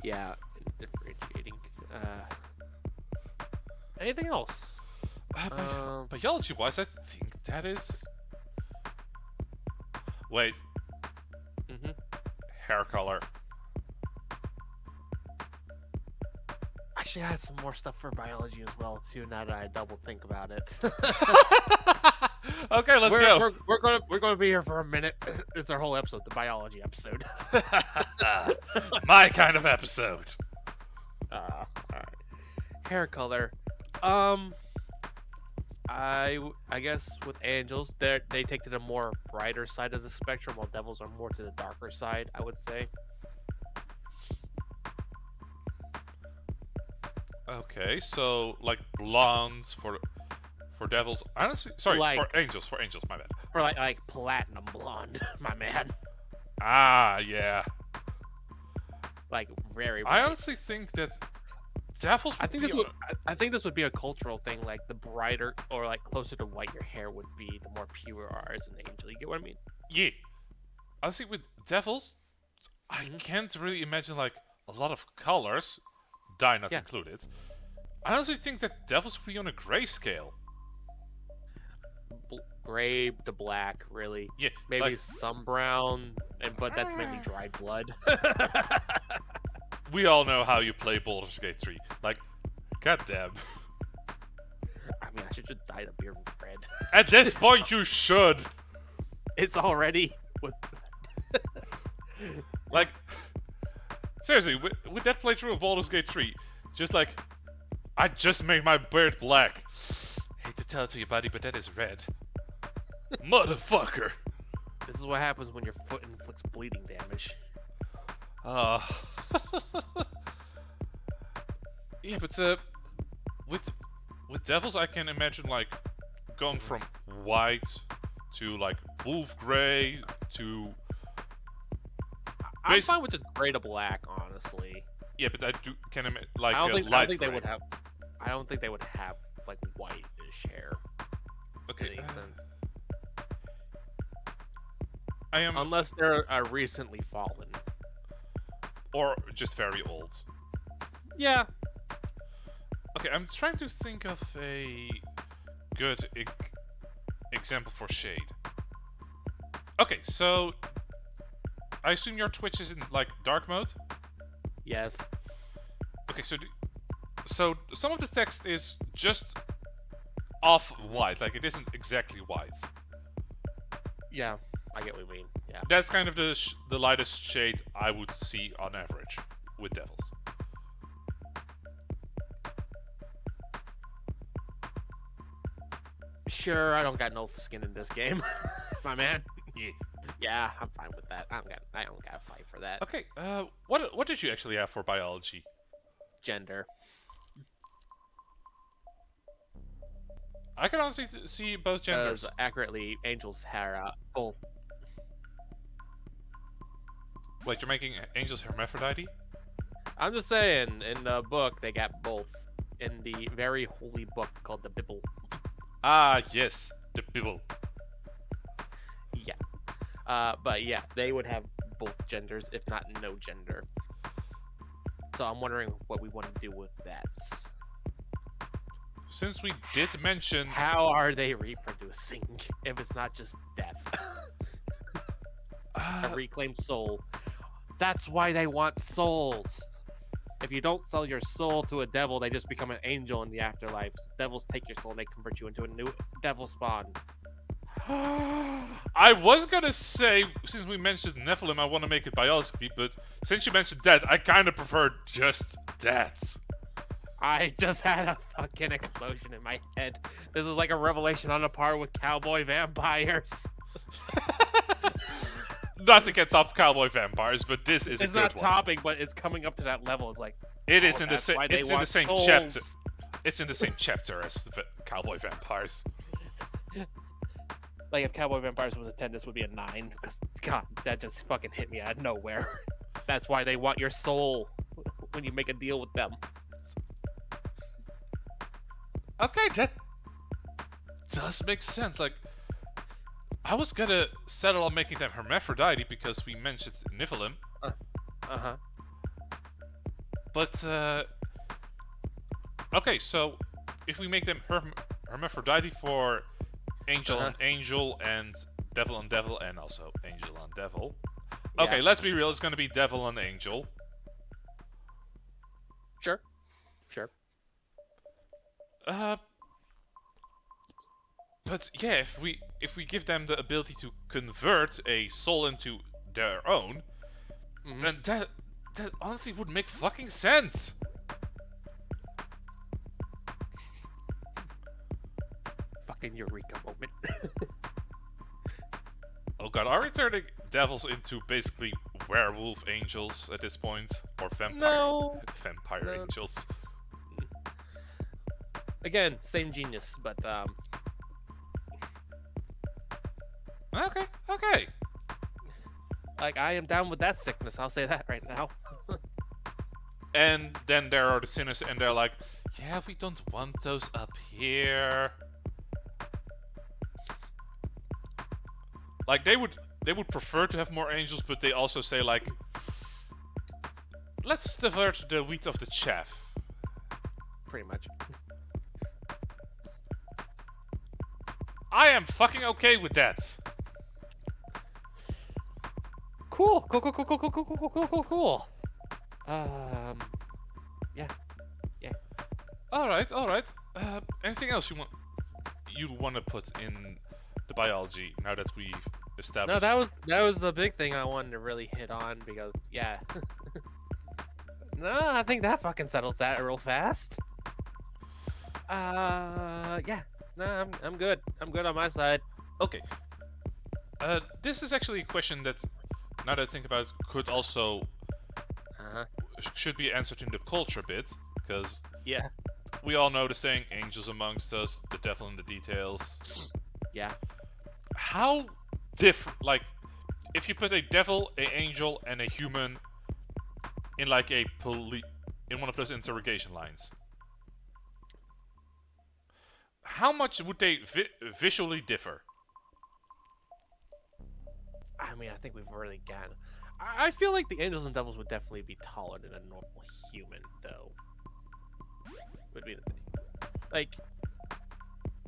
Yeah, differentiating. Anything else? Biology-wise, I think that is... Wait. Hair color. Actually, I had some more stuff for biology as well too. Now that I double think about it. Okay, let's go. We're gonna be here for a minute. It's our whole episode, the biology episode. My kind of episode. All right. Hair color. I guess with angels, they take to the more brighter side of the spectrum, while devils are more to the darker side. I would say. Okay, so like blondes for devils. Honestly, sorry, Like for angels. My bad. for like platinum blonde, my man. Ah, yeah. Like very I bright. honestly think that devils. I Would think be this would. I think this would be a cultural thing. Like the brighter or like closer to white your hair would be, the more pure you are as an angel. You get what I mean? Yeah. Honestly, with devils, I Mhm. can't really imagine like a lot of colors, dye not Yeah. included. I honestly think that devils would be on a grayscale. Gray to black, really. Yeah, Maybe like some brown, but that's mainly dried blood. we all know how you play Baldur's Gate 3. Like, goddamn. I mean, I should just dye the beard red. At this point, you should. It's already with. Like, seriously, with that playthrough of Baldur's Gate 3, just like, I just made my beard black. Hate to tell it to you, buddy, but that is red. Motherfucker. This is what happens when your foot inflicts bleeding damage. Uh. Yeah, but with devils, I can imagine like going from white to like wolf gray to I'm Basi- fine with just gray to black, honestly. yeah, but I do can like I don't light think they gray. would have. I don't think they would have like whitish hair. Okay, Makes sense. I am Unless they're recently fallen. or just very old. Yeah. Okay, I'm trying to think of a good example for shade. Okay, so I assume your Twitch is in like dark mode. Yes. Okay, so some of the text is just off white, like it isn't exactly white. Yeah. I get what you mean. Yeah. That's kind of the lightest shade I would see on average with devils. Sure, I don't got no skin in this game, my man. Yeah. Yeah, I'm fine with that. I don't got to fight for that. Okay. What did you actually have for biology? Gender. I can honestly see both genders. Accurately, angels have both. Wait, you're making angels hermaphrodite? I'm just saying, in the book, they got both. In the very holy book called the Bible. Ah, yes, the Bible. Yeah. But yeah, they would have both genders, if not no gender. So I'm wondering what we want to do with that. Since we did mention, How are they reproducing if it's not just death? A reclaimed soul. That's why they want souls. If you don't sell your soul to a devil, they just become an angel in the afterlife. Devils take your soul and they convert you into a new devil spawn. I was gonna say, since we mentioned Nephilim, I want to make it biology, but since you mentioned that, I kind of prefer just that. I just had a fucking explosion in my head. This is like a revelation on a par with cowboy vampires. Not to get top cowboy vampires, but this is It's a good not one. topping, but it's coming up to that level. It's like It is in the that's same. why they It's in the want same souls. chapter. It's in the same chapter as the cowboy vampires. Like if cowboy vampires was a 10, this would be a 9. Because God, that just fucking hit me out of nowhere. That's why they want your soul when you make a deal with them. Okay, that does make sense. Like, I was gonna settle on making them hermaphrodite because we mentioned Nephilim, Uh-huh. but okay, so if we make them hermaphrodite for angel on angel and devil on devil and also angel on devil. Okay, Yeah. let's be real. It's gonna be devil on angel. Sure. Sure. But yeah, if we give them the ability to convert a soul into their own, Mhm. then that honestly would make fucking sense. fucking eureka moment. Oh god, are we turning devils into basically werewolf angels at this point? Or No. vampire No. angels? Again, same genius, but Okay, okay. like I am down with that sickness. I'll say that right now. And then there are the sinners, and they're like, yeah, we don't want those up here. Like, they would prefer to have more angels, but they also say, like, let's divert the wheat of the chaff. Pretty much. I am fucking okay with that. Cool. Cool. Yeah. Alright. Anything else you want to put in the biology now that we've established? No, that was the big thing I wanted to really hit on because yeah. No, I think that fucking settles that real fast. Yeah. No, I'm good. I'm good on my side. Okay. This is actually a question that, now that I think about it, could also should be answered in the culture bit, because Yeah. we all know the saying, angels amongst us, the devil in the details. Yeah. How different, like, if you put a devil, an angel, and a human in like in one of those interrogation lines, how much would they visually differ? I mean, I think we've already gotten. I feel like the angels and devils would definitely be taller than a normal human, though. Would be the thing. Like,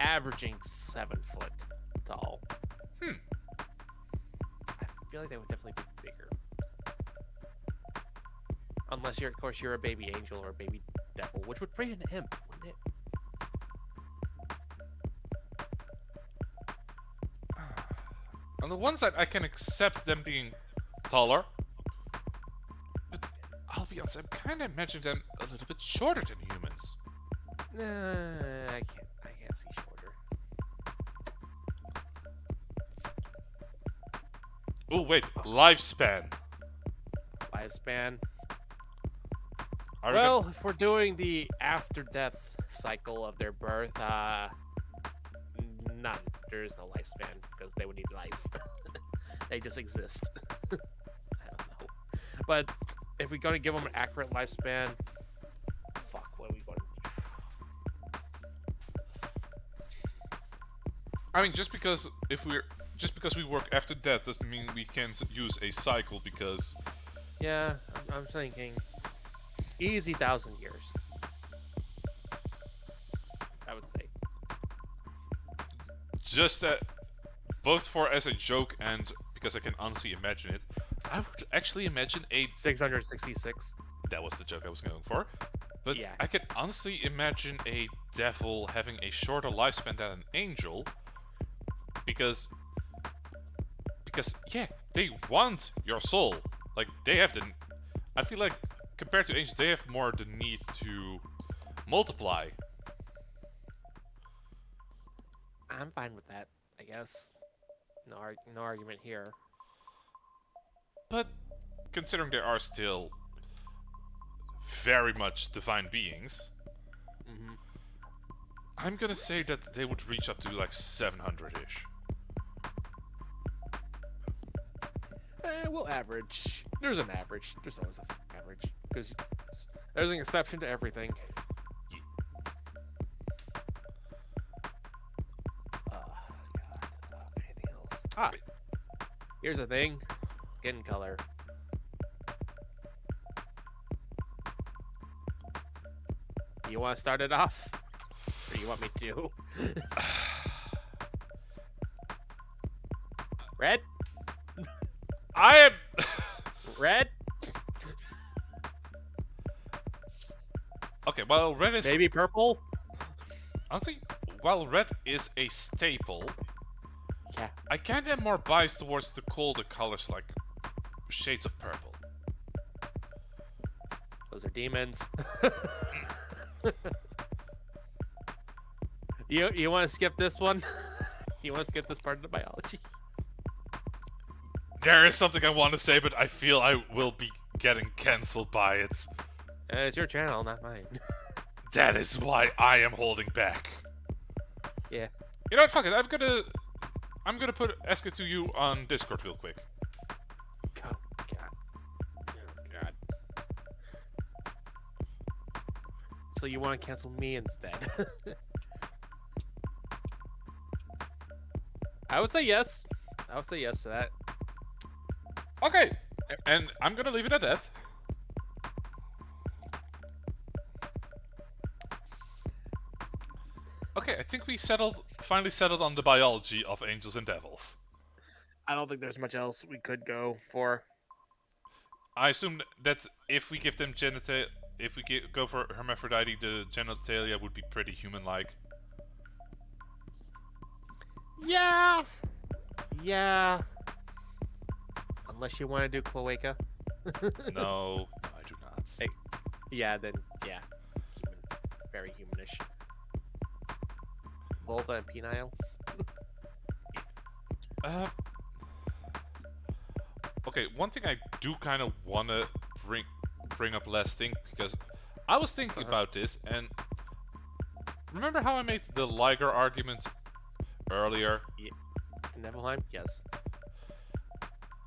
averaging 7 foot tall. I feel like they would definitely be bigger. Unless of course, you're a baby angel or a baby devil, which would bring an imp, wouldn't it? On the one side, I can accept them being taller, but I'll be honest, I'm kind of imagining them a little bit shorter than humans. I can't see shorter. Oh wait, lifespan. Lifespan. Are Well, if we're doing the after-death cycle of their birth, none. There is no lifespan because they would need life. They just exist. I don't know. But if we're gonna give them an accurate lifespan, fuck, what are we going to? I mean, just because we work after death doesn't mean we can't use a cycle, because Yeah, I'm thinking easy 1,000 years. I would say. just that, both for as a joke and because I can honestly imagine it, I would actually imagine 666. that was the joke I was going for. But Yeah. I can honestly imagine a devil having a shorter lifespan than an angel, because yeah, they want your soul. Like, they have the, I feel like compared to angels, they have more the need to multiply. I'm fine with that, I guess. No argument here. But considering they are still very much divine beings, Mm-hmm. I'm gonna say that they would reach up to like 700-ish. We'll average. There's an average. There's always an average. Because there's an exception to everything. God. Anything else? Here's the thing. Skin color. You want to start it off? Or you want me to? Red? I am. Red? Okay, well, red is. Maybe purple? Honestly, while red is a staple, Yeah. I kind of am more biased towards the colder colors like shades of purple. Those are demons. You want to skip this one? You want to skip this part of the biology? There is something I want to say, but I feel I will be getting cancelled by it. It's your channel, not mine. That is why I am holding back. Yeah. You know what? Fuck it. I'm gonna put Eska to you on Discord real quick. Oh god. Oh god. So you want to cancel me instead? I would say yes. I would say yes to that. Okay, and I'm gonna leave it at that. Okay, I think we finally settled on the biology of angels and devils. I don't think there's much else we could go for. I assume that if we give them go for hermaphrodite, the genitalia would be pretty human-like. Yeah. Yeah. Unless you want to do cloaca. No, I do not. Hey. Yeah, then yeah. Human. Very humanish. Vulva and penile. Okay, one thing I do kind of want to bring up last thing, because I was thinking about this, and remember how I made the Liger argument earlier? Yeah. Niflheim? Yes.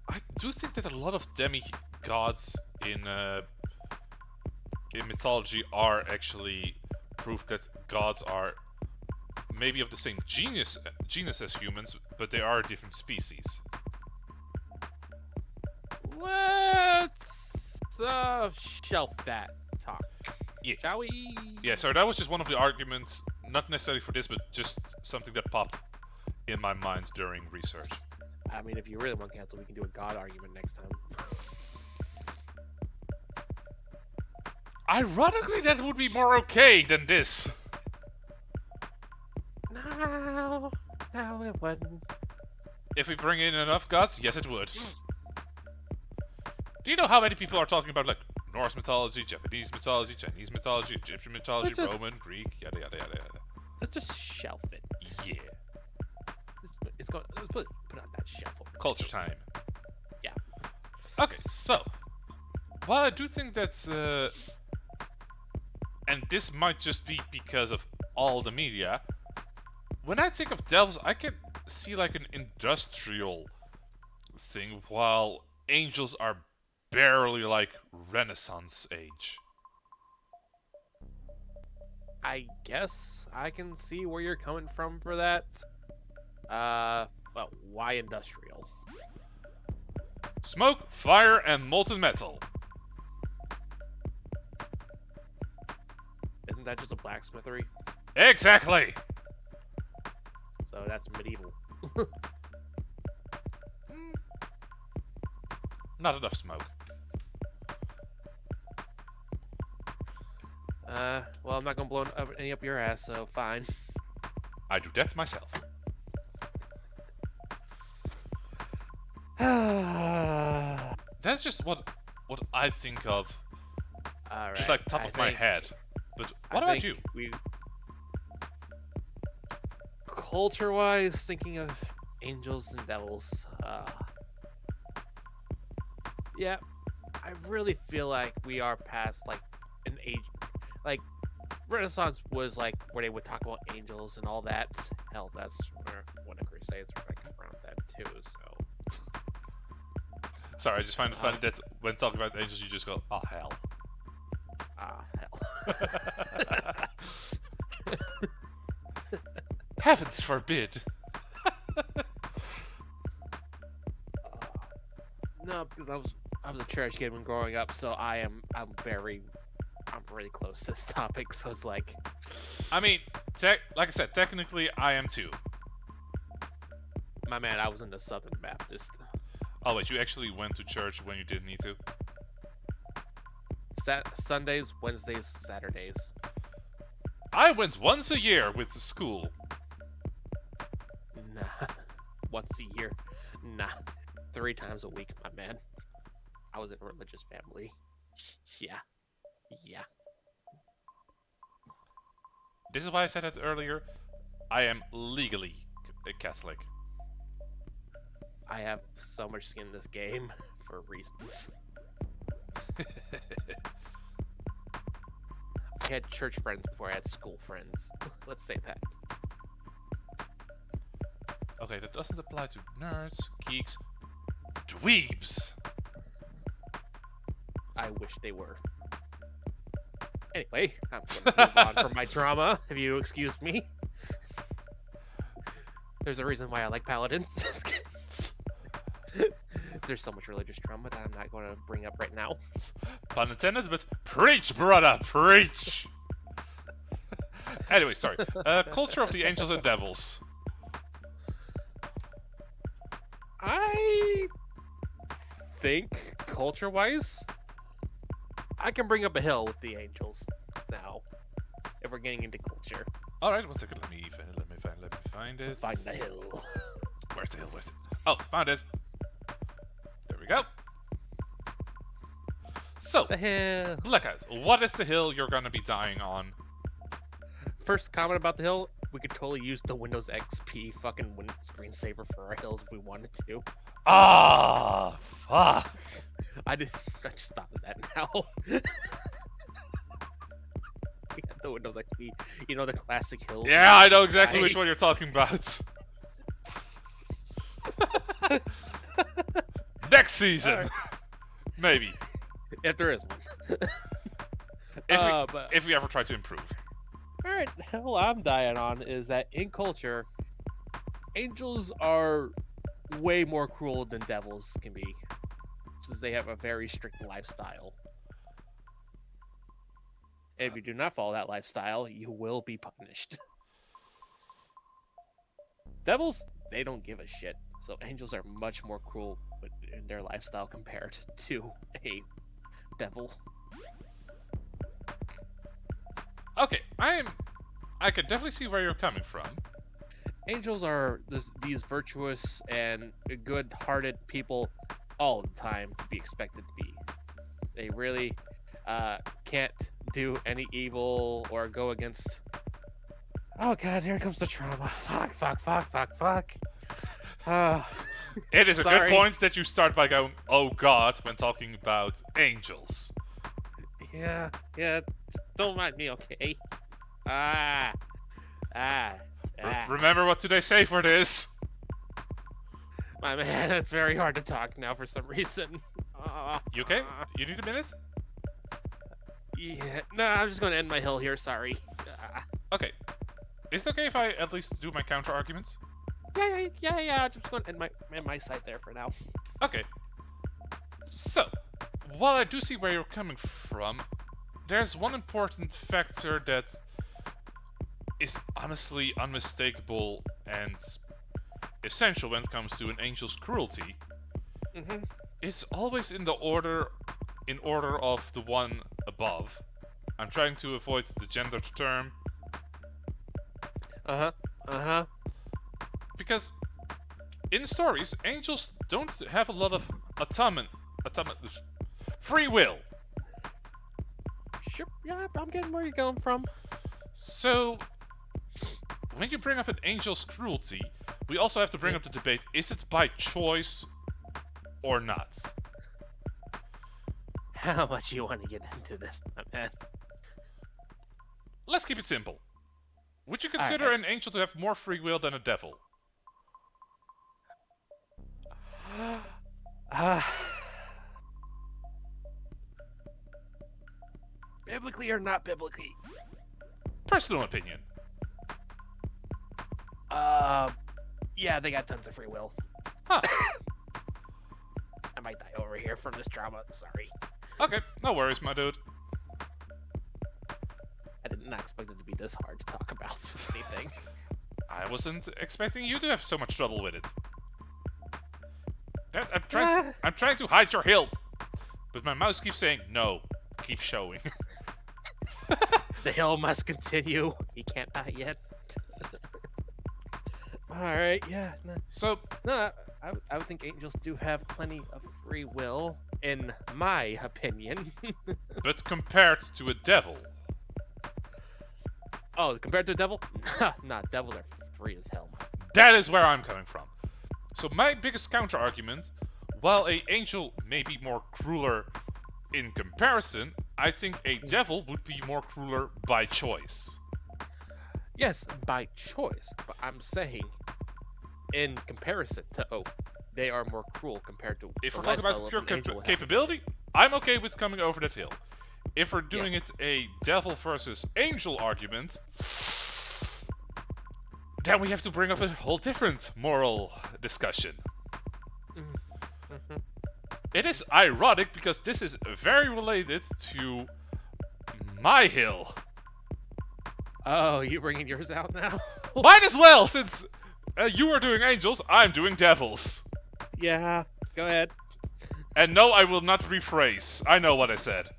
I do think that a lot of demigods in mythology are actually proof that gods are maybe of the same genus as humans, but they are a different species. Let's shelf that talk. Yeah. Shall we? Yeah, so that was just one of the arguments, not necessarily for this, but just something that popped in my mind during research. I mean, if you really want to cancel, we can do a god argument next time. Ironically, that would be more okay than this. No, it wouldn't. If we bring in enough gods, yes, it would. Do you know how many people are talking about, like, Norse mythology, Japanese mythology, Chinese mythology, Egyptian mythology, Roman, Greek, yada yada yada yada? Let's just shelf it. Yeah. It's going. Let's put it on that shelf. Culture time. Yeah. Okay, so while I do think that's and this might just be because of all the media, when I think of devils, I can see like an industrial thing, while angels are barely like Renaissance age. I guess I can see where you're coming from for that. Well, why industrial? Smoke, fire, and molten metal. Isn't that just a blacksmithery? Exactly! So that's medieval. Not enough smoke. Well, I'm not gonna blow any up your ass, so fine. I do that myself. That's just what I think of, Alright. just like top of my head. But what about you? Culture-wise, thinking of angels and devils, yeah, I really feel like we are past like an age, like Renaissance was like where they would talk about angels and all that. Hell, that's where one of Crusades were like around that too. So Sorry, I just find it funny that when talking about angels, you just go, "Oh hell." Hell. Heavens forbid. No, because I was a church kid when growing up, so I'm really close to this topic. So it's like, I mean, like I said, technically I am too. my man, I was in the Southern Baptist. Oh wait, you actually went to church when you didn't need to? Sundays, Wednesdays, Saturdays. I went once a year with the school. Nah, once a year. Nah, 3 times a week, my man. I was in a religious family. Yeah. This is why I said that earlier. I am legally a Catholic. I have so much skin in this game for reasons. I had church friends before I had school friends. Let's say that. Okay, that doesn't apply to nerds, geeks, dweebs. I wish they were. Anyway, I'm gonna move on from my drama, if you excuse me. There's a reason why I like paladins. Just kidding. There's so much religious drama that I'm not going to bring up right now. Pun intended, but preach, brother, preach! Anyway, sorry. Culture of the angels and devils. I think, culture-wise, I can bring up a hill with the angels now, if we're getting into culture. Alright, one second, let me find it. Find the hill. Where's the hill? Where's it? Oh, found it. There we go. So, The hill. look at it. What is the hill you're gonna be dying on? First comment about the hill, we could totally use the Windows XP fucking screensaver for our hills if we wanted to. Ah, fuck. I just thought of that now. We had the Windows XP, you know, the classic hills. Yeah, I know exactly which one you're talking about. Next season. Alright. Maybe. If there is one. If we ever try to improve. Alright, the hill I'm dying on is that in culture, angels are way more cruel than devils can be, since they have a very strict lifestyle. And if you do not follow that lifestyle, you will be punished. Devils, they don't give a shit. So angels are much more cruel in their lifestyle compared to a devil. Okay, I can definitely see where you're coming from. Angels are these virtuous and good-hearted people all the time to be expected to be. They really can't do any evil or go against... Oh god, here comes the trauma. Fuck. It is a Sorry. good point that you start by going, oh god, when talking about angels. Yeah, don't mind me, okay? Remember what do they say for this? My man, it's very hard to talk now for some reason. You okay? You need a minute? Yeah, no, I'm just gonna end my hill here, sorry. Okay. Is it okay if I at least do my counter arguments? Yeah, I'm just gonna end my side there for now. Okay. So, while I do see where you're coming from, there's one important factor that is honestly unmistakable and essential when it comes to an angel's cruelty. Mm-hmm. It's always in order of the one above. I'm trying to avoid the gendered term. Uh-huh. Because in stories, angels don't have a lot of free will. Sure, yeah, I'm getting where you're going from. So, when you bring up an angel's cruelty, we also have to bring up the debate, is it by choice or not? How much you want to get into this, my man? Let's keep it simple. Would you consider an angel to have more free will than a devil? Biblically or not biblically? Personal opinion. Yeah, they got tons of free will. Huh. I might die over here from this trauma, sorry. Okay, no worries, my dude. I did not expect it to be this hard to talk about anything. I wasn't expecting you to have so much trouble with it. I'm trying to hide your hill, but my mouse keeps saying no. Keep showing. The hill must continue. He can't die yet. Alright, yeah. No, I would think angels do have plenty of free will, in my opinion. But compared to a devil. Oh, compared to a devil? Nah, devils are free as hell. That is where I'm coming from. So my biggest counter argument, while a angel may be more crueler in comparison, I think a devil would be more crueler by choice. Yes, by choice, but I'm saying, in comparison to Oak, they are more cruel compared to. If the we're talking lifestyle about of pure an angel would have. capability, I'm okay with coming over that hill. If we're doing it a devil versus angel argument, then we have to bring up a whole different moral discussion. Mhm. It is ironic because this is very related to my hill. Oh, you bringing yours out now? Might as well, since you are doing angels, I'm doing devils. Yeah, go ahead. And no, I will not rephrase. I know what I said.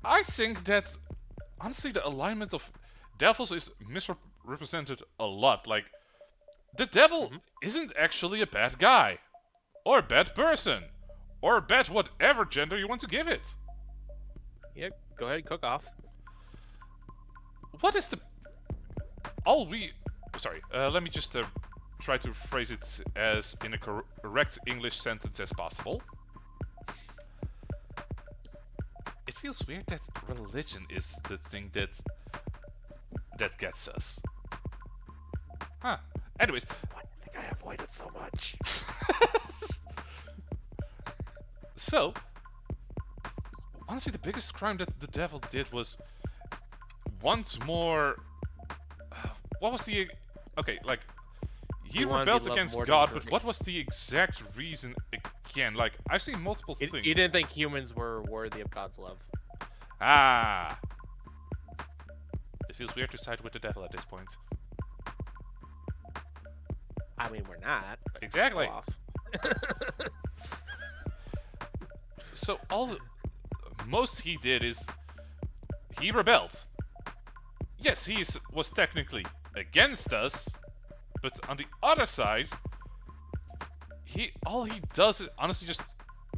I think that, honestly, the alignment of devils is misrepresented a lot. Like, the devil isn't actually a bad guy. Or a bad person. Or a bad whatever gender you want to give it. Yeah, go ahead and cook off. What is the... Sorry, let me just try to phrase it as in a correct English sentence as possible. It feels weird that religion is the thing that gets us. Huh. Anyways. Why do you think I avoided so much? So, honestly, the biggest crime that the devil did was once more... what was the... Okay, like... He rebelled against God, but what was the exact reason again? Like, I've seen multiple things. He didn't think humans were worthy of God's love. Ah. It feels weird to side with the devil at this point. I mean, we're not. Exactly. Go off. So most he did is he rebelled. Yes, he was technically against us, but on the other side, all he does is honestly just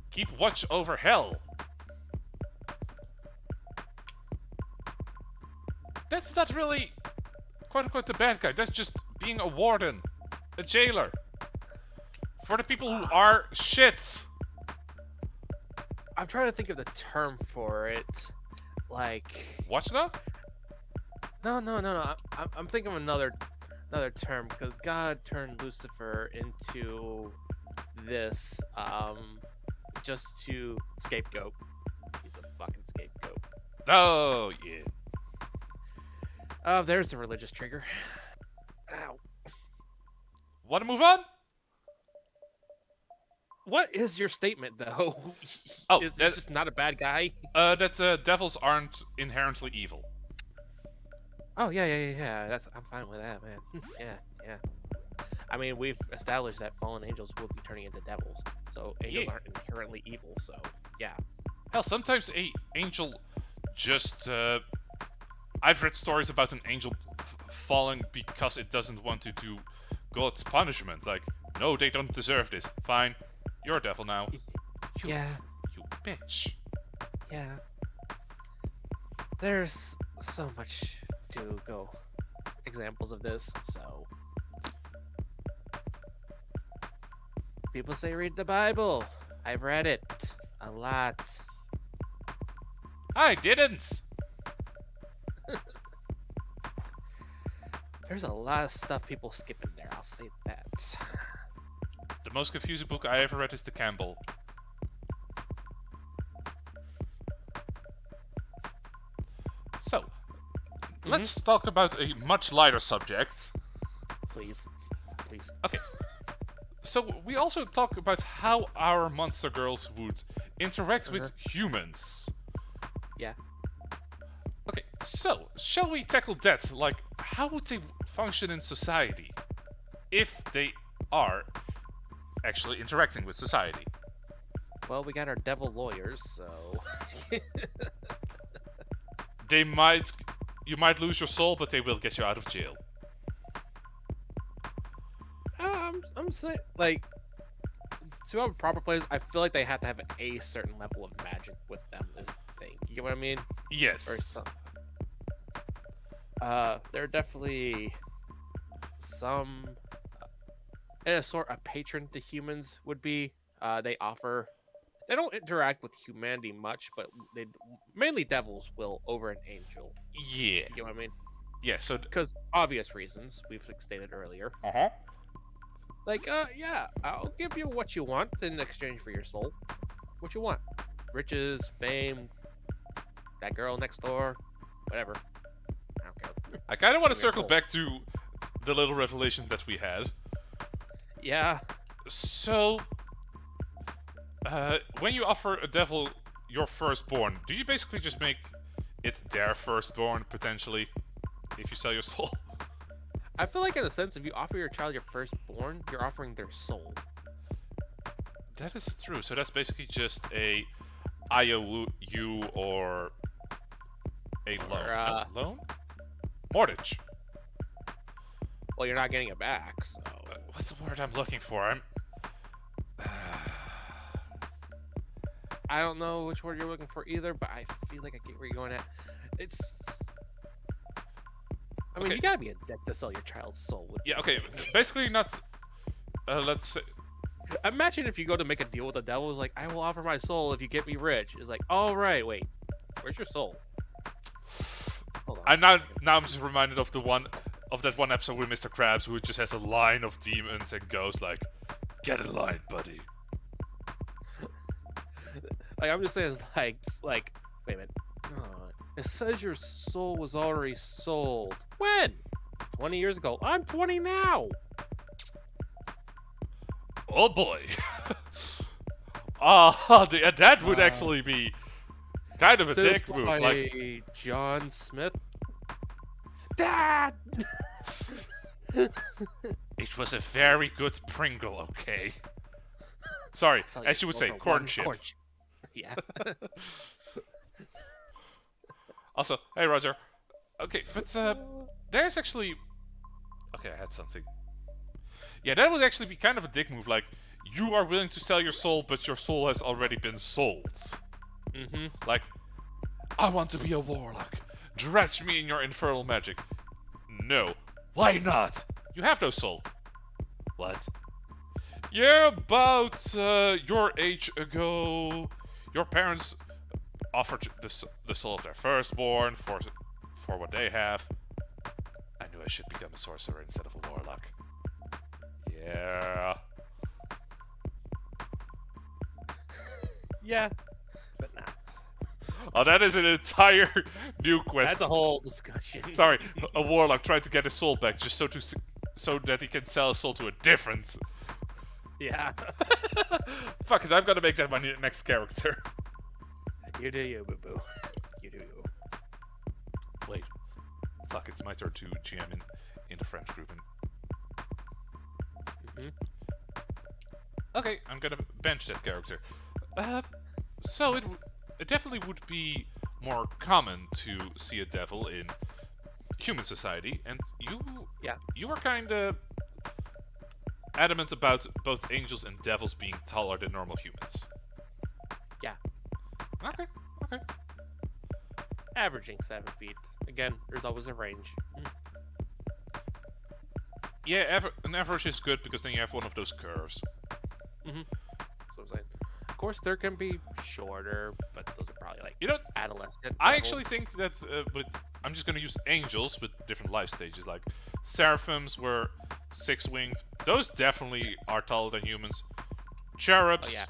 keep watch over hell. That's not really quote unquote the bad guy. That's just being a warden, a jailer, for the people who are shits. I'm trying to think of the term for it. Like... Watchdog? No. I'm thinking of another term, because God turned Lucifer into this just to scapegoat. He's a fucking scapegoat. Oh yeah. Oh, there's the religious trigger. Ow. Want to move on? What is your statement, though? Oh, is he just not a bad guy? That devils aren't inherently evil. Oh yeah. I'm fine with that, man. yeah. I mean, we've established that fallen angels will be turning into devils, so angels aren't inherently evil. So yeah. Hell, sometimes a angel just. I've read stories about an angel falling because it doesn't want to do God's punishment. Like, no, they don't deserve this. Fine, you're a devil now. You bitch. Yeah. There's so much to go. Examples of this, so. People say read the Bible. I've read it a lot. I didn't. There's a lot of stuff people skip in there, I'll say that. The most confusing book I ever read is The Campbell. So, let's talk about a much lighter subject. Please. Okay. So, we also talk about how our monster girls would interact with humans. Yeah. Okay, so, shall we tackle that? Like, how would they function in society? If they are actually interacting with society. Well, we got our devil lawyers, so... You might lose your soul, but they will get you out of jail. I'm saying, like, to have proper players, I feel like they have to have a certain level of magic with them, is the thing. You get what I mean? Yes. Or something. There are definitely some, in a sort, a patron to humans would be. They offer. They don't interact with humanity much, but they mainly devils will over an angel. Yeah. You get what I mean? Yeah, so... Because obvious reasons we've stated earlier. Uh-huh. Like, yeah, I'll give you what you want in exchange for your soul. What you want? Riches, fame, that girl next door, whatever. I don't care. I kind of want to Give me your circle soul. back to the little revelation that we had. Yeah, So, when you offer a devil your firstborn, do you basically just make it their firstborn, potentially, if you sell your soul? I feel like in a sense, if you offer your child your firstborn, you're offering their soul. That is true. So that's basically just a IOU or a loan. Or, Loan? Mortgage. Well, you're not getting it back, so. What's the word I'm looking for? I'm... I don't know which word you're looking for either, but I feel like I get where you're going at. It's. I mean, Okay. you gotta be a dick to sell your child's soul with. Yeah, okay. Basically not... let's say... Imagine if you go to make a deal with the devil, it's like, I will offer my soul if you get me rich. It's like, all right, wait, where's your soul? Hold on. I'm just reminded of that one episode with Mr. Krabs, who just has a line of demons and goes like, "Get in line, buddy." Like, I'm just saying, it's like, wait a minute. It says your soul was already sold. When? 20 years ago. I'm 20 now. Oh boy. That would actually be kind of a Says dick move. by Like, John Smith. Dad. it was a very good Pringle, okay? Sorry, Sell as you your would soul say, for corn one chip. corn chip. Yeah. Also, hey Roger. Okay, but there's actually... Okay, I had something. Yeah, that would actually be kind of a dick move. Like, you are willing to sell your soul, but your soul has already been sold. Mm-hmm. Like, I want to be a warlock. Dredge me in your infernal magic. No. Why not? You have no soul. What? Yeah, about your age ago, your parents offered the soul of their firstborn for what they have. I knew I should become a sorcerer instead of a warlock. Yeah. Yeah. But nah. Oh, that is an entire new quest. That's a whole discussion. Sorry, a warlock trying to get his soul back just so that he can sell his soul to a different. Yeah. Fuck it, I'm gonna make that my next character. You do you, boo-boo. You do you. Wait. Fuck, it's my turn to GM in the French group. Mhm. Okay, I'm gonna bench that character. So it definitely would be more common to see a devil in human society, and you were kinda adamant about both angels and devils being taller than normal humans. Yeah. Okay. Averaging 7 feet. Again, there's always a range. Yeah, an average is good because then you have one of those curves. Mm-hmm. So I'm saying. Of course, there can be shorter, but those are probably like You know, adolescent. I levels. actually think that I'm just gonna use angels with different life stages. Like seraphims were 6-winged. Those definitely are taller than humans. Cherubs, Oh, yeah.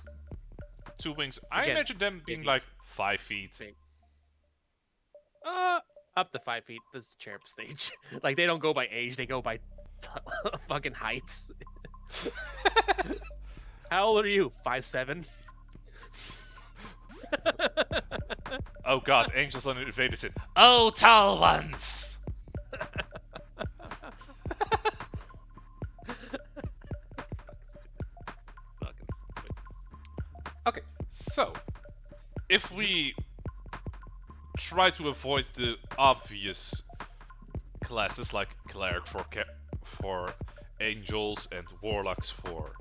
2 wings. I Again, imagine them being babies. like 5 feet. Big. Up to 5 feet. This is the cherub stage. Like, they don't go by age, they go by fucking heights. How old are you? 5'7"? Oh god, angels on invaders it. Oh, tall ones! Fucking stupid. Okay, so if we try to avoid the obvious classes like cleric for angels and warlocks for,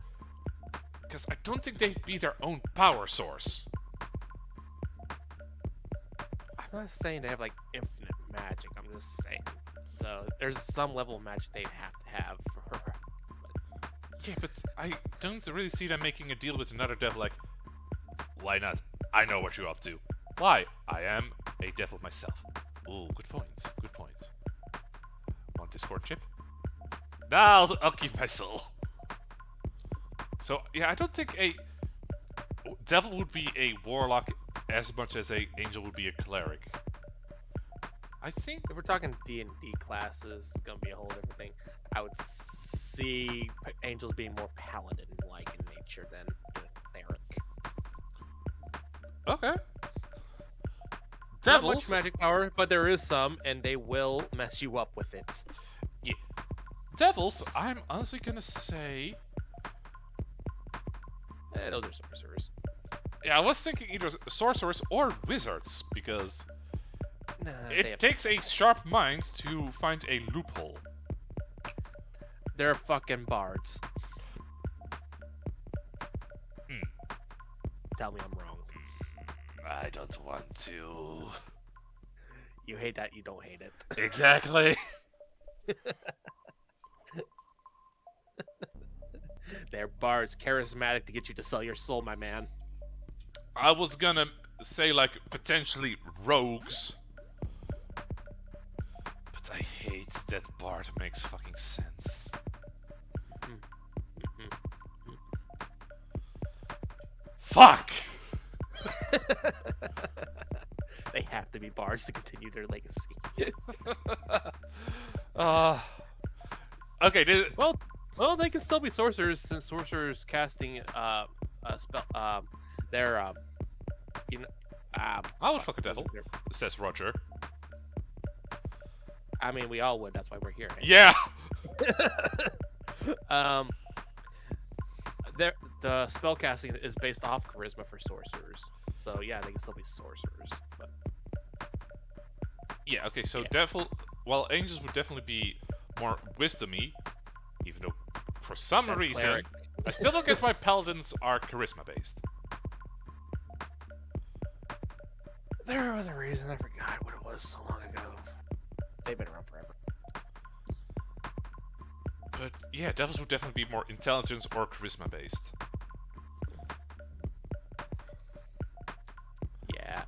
because I don't think they'd be their own power source. I'm not saying they have like infinite magic. I'm just saying though. There's some level of magic they'd have to have for her. Yeah, but I don't really see them making a deal with another devil like, why not? I know what you're up to. Why? I am a devil myself. Ooh, good point. Good point. Want Discord chip? Nah, I'll keep my soul. So, yeah, I don't think a devil would be a warlock as much as a angel would be a cleric. I think... If we're talking D&D classes, it's gonna be a whole different thing. I would see angels being more paladin-like in nature than a cleric. Okay. Not Devils... much magic power, but there is some, and they will mess you up with it. Yeah. Devils, I'm honestly gonna say... Those are sorcerers. Yeah, I was thinking either sorcerers or wizards, because Nah, it takes a sharp mind to find a loophole. They're fucking bards. Tell me I'm wrong. I don't want to. You hate that, you don't hate it. Exactly. They're bards, charismatic to get you to sell your soul, my man. I was gonna say, like, potentially rogues. But I hate that Bard makes fucking sense. Fuck! They have to be bards to continue their legacy. Okay, Well, they can still be sorcerers since sorcerers casting a spell. They're I would fuck a devil, says Roger. I mean, we all would. That's why we're here. Right? Yeah. The spell casting is based off charisma for sorcerers. So yeah, they can still be sorcerers. But... Yeah. Okay. So Yeah. Well, angels would definitely be more wisdomy, even though for some That's reason cleric. I still don't get why paladins are charisma based. There was a reason. I forgot what it was so long ago. They've been around forever. But yeah, devils would definitely be more intelligence or charisma based. Yeah,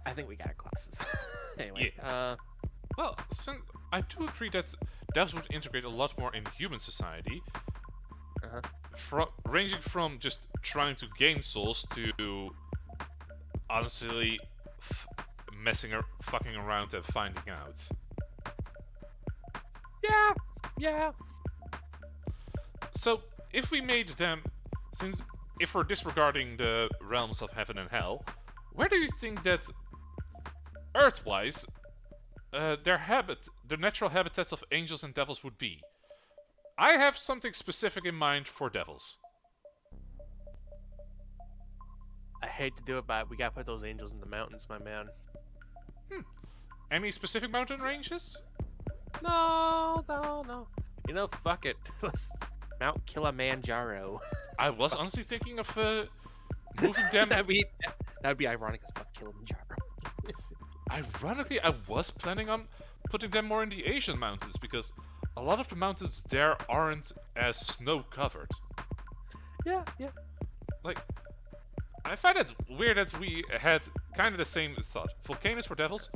I think we got our classes. Anyway, Well, I do agree that devils would integrate a lot more in human society, ranging from just trying to gain souls to honestly fucking around and finding out. yeah. So, if we made them, if we're disregarding the realms of heaven and hell, where do you think that, Earth-wise, the natural habitats of angels and devils would be? I have something specific in mind for devils. I hate to do it, but we gotta put those angels in the mountains, my man. Any specific mountain ranges? No. You know, fuck it. Let's Mount Kilimanjaro. I was honestly thinking of moving them. that'd be ironic as fuck, Kilimanjaro. Ironically, I was planning on putting them more in the Asian mountains because a lot of the mountains there aren't as snow covered. Yeah. Like, I find it weird that we had kind of the same thought. Volcanoes for devils?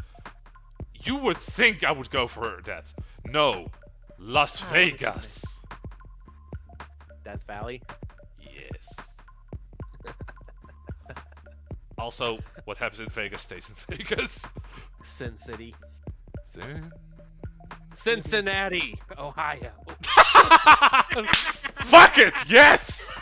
You would think I would go for that. No. Las Vegas. Death Valley. Yes. Also, what happens in Vegas stays in Vegas. Sin City. Sin- Cincinnati, Ohio. Fuck it! Yes!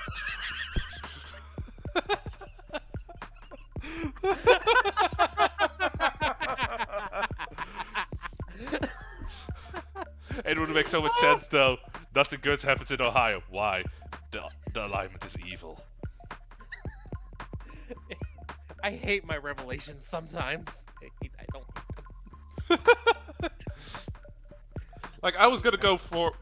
It would make so much sense, though. Nothing good happens in Ohio. Why? The alignment is evil. I hate my revelations sometimes. I don't hate them. Like, I was gonna go for,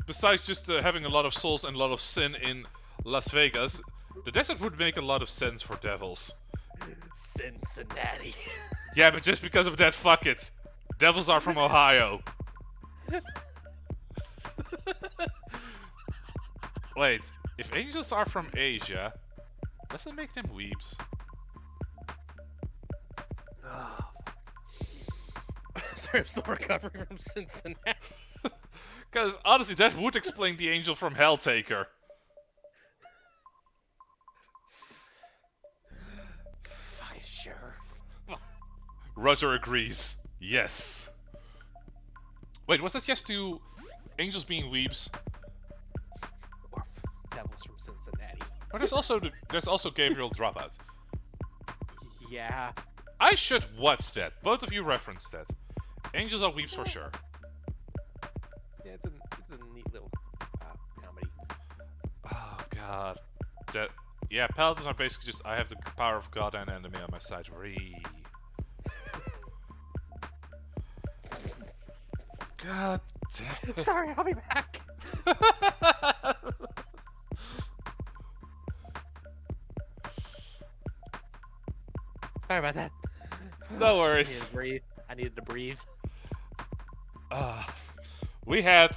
besides just having a lot of souls and a lot of sin in Las Vegas, the desert would make a lot of sense for devils. Cincinnati. Yeah, but just because of that, fuck it. Devils are from Ohio. Wait, if angels are from Asia, does that make them weebs? Oh. Sorry, I'm still recovering from Cincinnati. Because honestly, that would explain the angel from Helltaker. Fucking sure. Roger agrees. Yes. Wait, was that just to angels being weebs? Or devils from Cincinnati. Or there's also Gabriel Dropout. Yeah. I should watch that. Both of you referenced that. Angels are weebs for sure. Yeah, it's a neat little comedy. Oh god. Yeah, paladins are basically just I have the power of God and enemy on my side. God damn. Sorry, I'll be back. Sorry about that. No worries. I needed to breathe. We had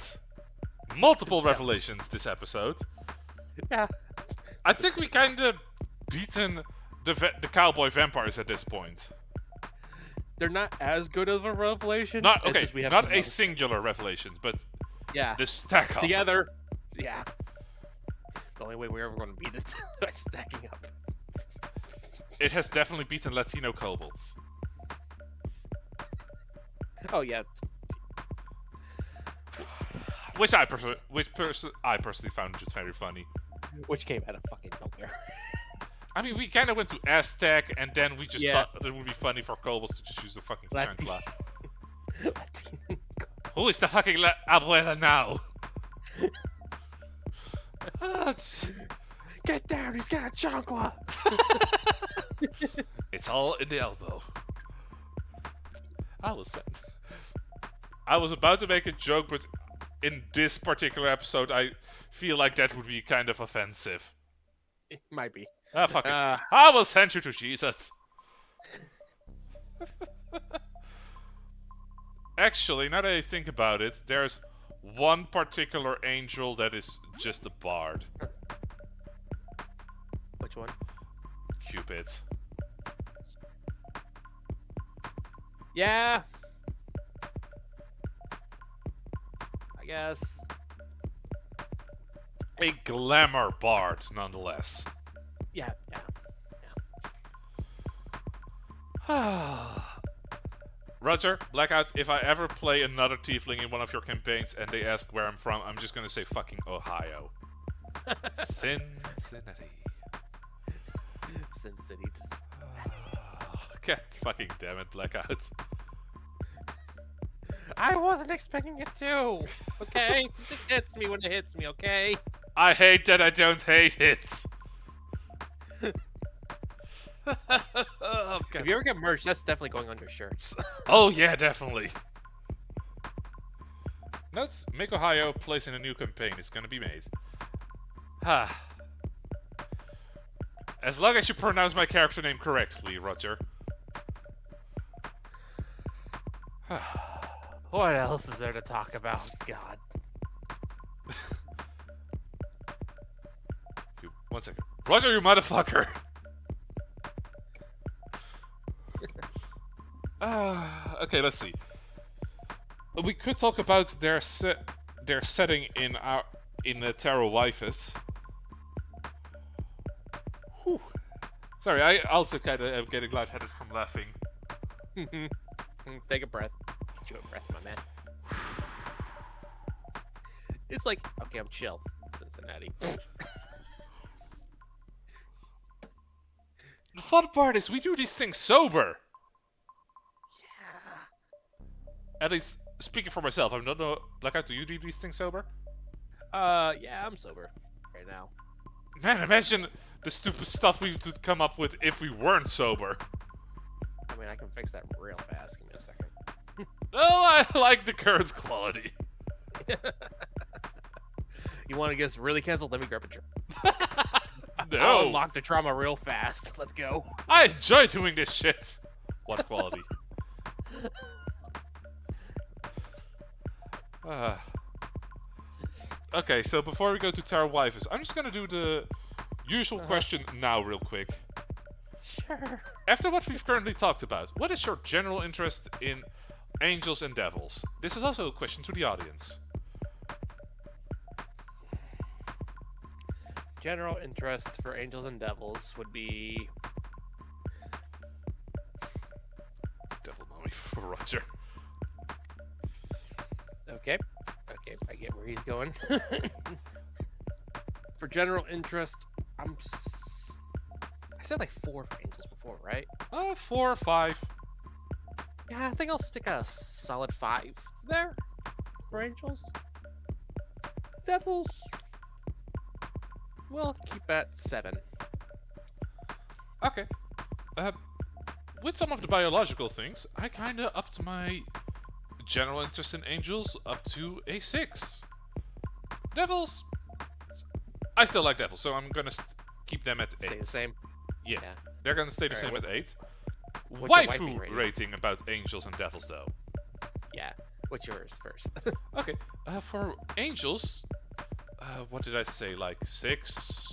multiple revelations this episode. Yeah. I think we kind of beaten the cowboy vampires at this point. They're not as good as a revelation. Not it's okay, just we have not the a most. singular revelation, but Yeah. the stack up. Together. Yeah. The only way we're ever going to beat it by stacking up. It has definitely beaten Latino kobolds. Oh yeah. Which I personally found just very funny. Which came out of fucking nowhere. I mean, we kind of went to Aztec, and then we just Yeah. thought that it would be funny for kobolds to just use the fucking chancla. Who is the fucking abuela now? Get down! He's got a chancla. It's all in the elbow. I was about to make a joke, but in this particular episode, I feel like that would be kind of offensive. It might be. Ah, fuck it. I will send you to Jesus. Actually, now that I think about it, there's one particular angel that is just a bard. Which one? Cupid. Yeah. I guess. A glamour bard, nonetheless. Yeah. Roger, Blackout, if I ever play another tiefling in one of your campaigns and they ask where I'm from, I'm just gonna say fucking Ohio. Cincinnati. Sin City. God fucking damn it, Blackout. I wasn't expecting it to. Okay, it just hits me when it hits me. Okay. I hate that I don't hate it. Oh, If you ever get merch, that's definitely going on your shirts. oh yeah, definitely. Let's make Ohio place in a new campaign. It's gonna be made. As long as you pronounce my character name correctly, Roger. What else is there to talk about? God. One second. Roger, you motherfucker! Okay, let's see. We could talk about their setting in the Tarot Waifus. Whew. Sorry, I also kind of am getting lightheaded from laughing. Take a breath. Take a breath, my man. It's like, okay, I'm chill. Cincinnati. The fun part is we do these things sober. Yeah. At least, speaking for myself, I don't know. Blackout, do you do these things sober? Yeah, I'm sober right now. Man, imagine the stupid stuff we would come up with if we weren't sober. I mean, I can fix that real fast. Give me a second. Oh, I like the current quality. You want to get us really canceled? Let me grab a drink. No. I'll unlock the trauma real fast. Let's go. I enjoy doing this shit. What quality? Uh, okay, so before we go to Terra Waifus, I'm just gonna do the usual question now, real quick. Sure. After what we've currently talked about, what is your general interest in angels and devils? This is also a question to the audience. General interest for angels and devils would be Devil mummy for Roger. okay. Okay, I get where he's going. For general interest, I said like 4 for angels before, right? 4 or 5. Yeah, I think I'll stick a solid 5 there for angels. Devils, we'll keep at 7. Okay. With some of the biological things, I kinda upped my general interest in angels up to a 6. Devils, I still like devils, so I'm gonna keep them at 8. Stay the same. Yeah, Yeah. they're gonna stay the Alright, same at 8. what's your Waifu wifing rating about angels and devils, though. Yeah. What's yours first? Okay, for angels, what did I say? Like 6?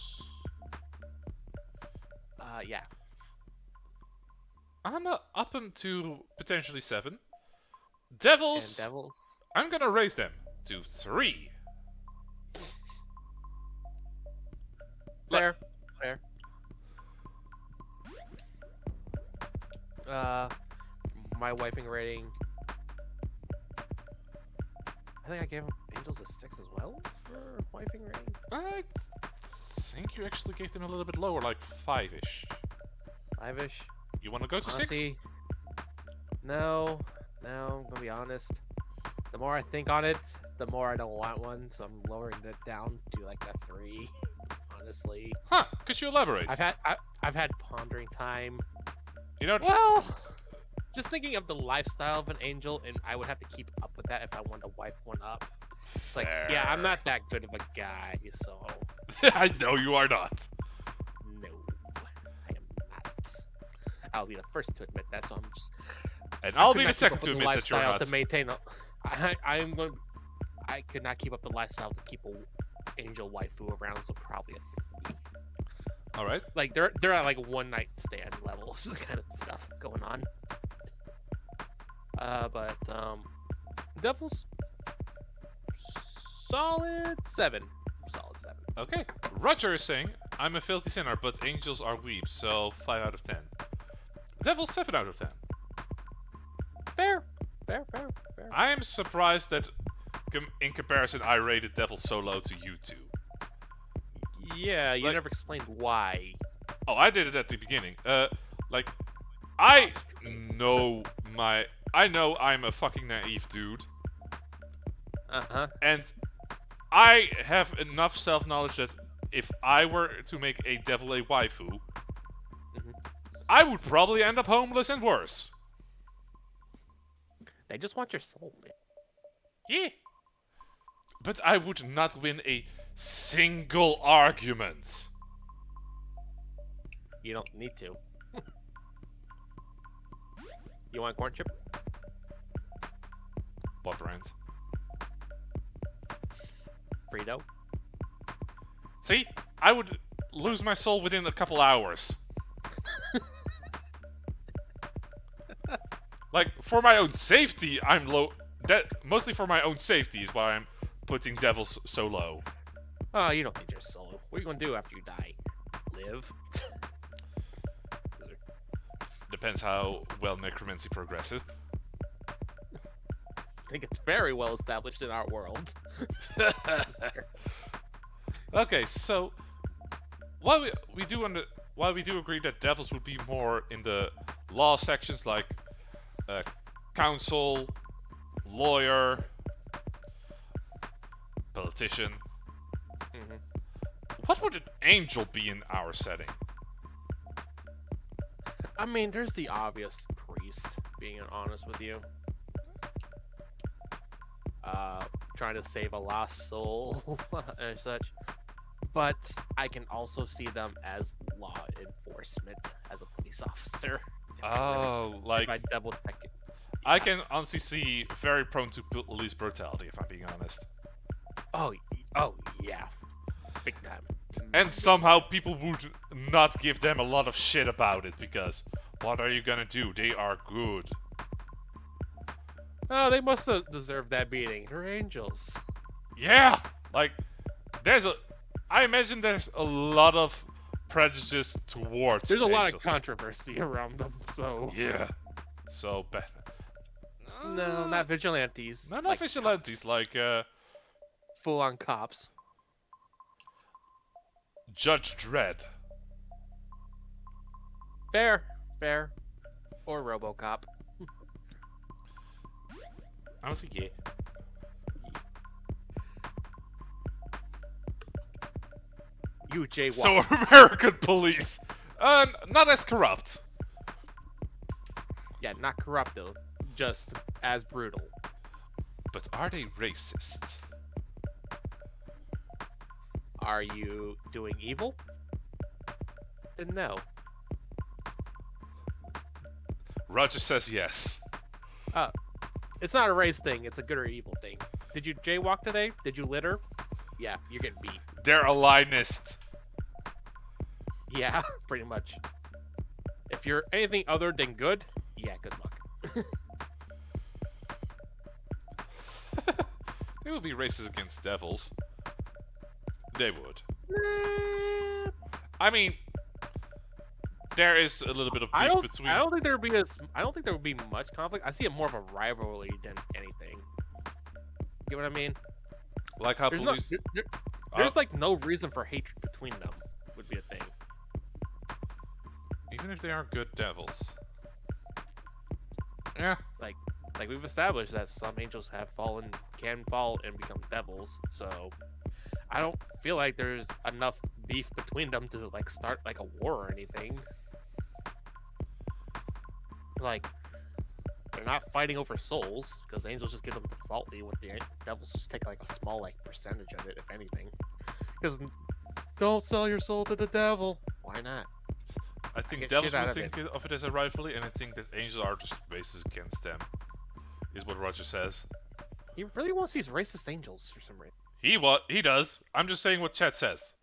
Yeah. I'm up them to potentially 7. Devils, And devils. I'm gonna raise them to 3. Fair. Fair. My wifing rating. I think I gave angels a 6 as well for wifing rating. I think you actually gave them a little bit lower, like 5-ish. 5-ish. You wanna go to 6? Honestly, no. I'm gonna be honest. The more I think on it, the more I don't want one, so I'm lowering it down to like a 3. Honestly, Huh, could you elaborate? I've had pondering time. You know what? Well, just thinking of the lifestyle of an angel, and I would have to keep up with that if I wanted to wife one up. It's like, yeah, I'm not that good of a guy, so I know you are not. no, I am not. I'll be the first to admit that. So I'm just. And I I'll could be not the keep second up to with the admit that you're lifestyle not. to maintain. I'm going. I could not keep up the lifestyle to keep a angel waifu around, so probably a 3. Alright. Like they're at like one night stand levels, kind of stuff going on. But Devils, solid 7. Solid 7. Okay. Roger is saying, I'm a filthy sinner, but angels are weeps, so 5 out of 10. Devils, 7 out of 10. Fair. I am surprised that, in comparison, I rated Devils so low to you two. Yeah, you Like- never explained why. Oh, I did it at the beginning. I know I'm a fucking naive dude, and I have enough self-knowledge that if I were to make a devil a waifu, I would probably end up homeless and worse. They just want your soul, man. Yeah. But I would not win a single argument. You don't need to. You want corn chip? What brand? Frito? See? I would lose my soul within a couple hours. Like, for my own safety, I'm low. Mostly for my own safety is why I'm putting devils so low. Oh, you don't need your soul. What are you gonna do after you die? Live? Depends how well necromancy progresses. I think it's very well established in our world. Okay, so while we do agree that devils would be more in the law sections, like counsel, lawyer, politician. What would an angel be in our setting? I mean, there's the obvious priest, being honest with you. Trying to save a lost soul and such. But I can also see them as law enforcement, as a police officer. Oh, like if I double check it. I can honestly see very prone to police brutality, if I'm being honest. Oh, yeah, big time. And somehow people would not give them a lot of shit about it because what are you gonna do? They are good. Oh, they must have deserved that beating. They're angels. Yeah, like I imagine there's a lot of prejudice towards. There's a lot of angels. controversy around them, so Yeah. So bad. no, not vigilantes. Not like vigilantes, like full-on cops. Judge Dredd. Fair, or RoboCop. Honestly, yeah. You jaywalk. So American police, not as corrupt. Yeah, not corrupt though, just as brutal. But are they racist? Are you doing evil? Then no. Roger says yes. It's not a race thing, it's a good or evil thing. Did you jaywalk today? Did you litter? Yeah, you're getting beat. They're alignist. Yeah, pretty much. If you're anything other than good, yeah, good luck. They would be racist against devils. They would. I mean, there is a little bit of beef between. I don't think there would be I don't think there would be much conflict. I see it more of a rivalry than anything. You know what I mean? Like how There's police. there's like no reason for hatred between them. Would be a thing. Even if they are good devils. Yeah. Like we've established that some angels can fall and become devils. So I don't feel like there's enough beef between them to like start like a war or anything. Like they're not fighting over souls because angels just give them defaultly, with the devils just take like a small like percentage of it, if anything. Because don't sell your soul to the devil. Why not? I think Get devils shit out would of think of it as a rivalry, and I think that angels are just racist against them. Is what Roger says. He really wants these racist angels for some reason. He does. I'm just saying what Chet says.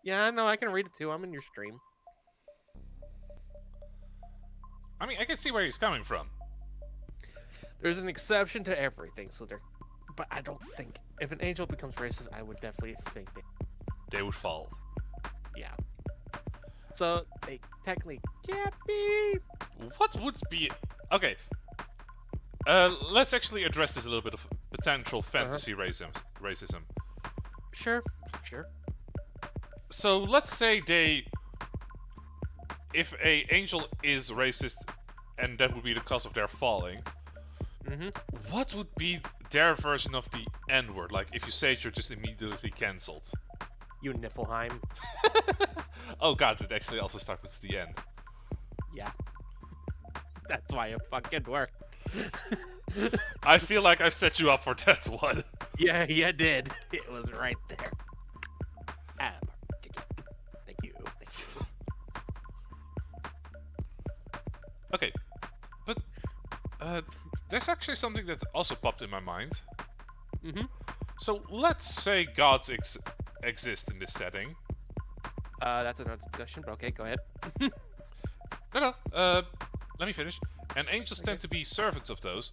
Yeah, I know. I can read it too. I'm in your stream. I mean, I can see where he's coming from. There's an exception to everything, so there. But I don't think if an angel becomes racist, I would definitely think that. They would fall. Yeah. So they technically can't be. What would be... Okay. Let's actually address this a little bit of potential fantasy racism. Sure. So let's say if a angel is racist, and that would be the cause of their falling, what would be their version of the N-word? Like, if you say it, you're just immediately cancelled. You Niflheim. Oh god, it actually also starts with the end. Yeah. That's why it fucking worked. I feel like I've set you up for that one. Yeah, you did. It was right there. Thank you. Okay, but there's actually something that also popped in my mind. So let's say gods exist in this setting. That's another discussion, but okay, go ahead. No, let me finish. And angels tend to be servants of those.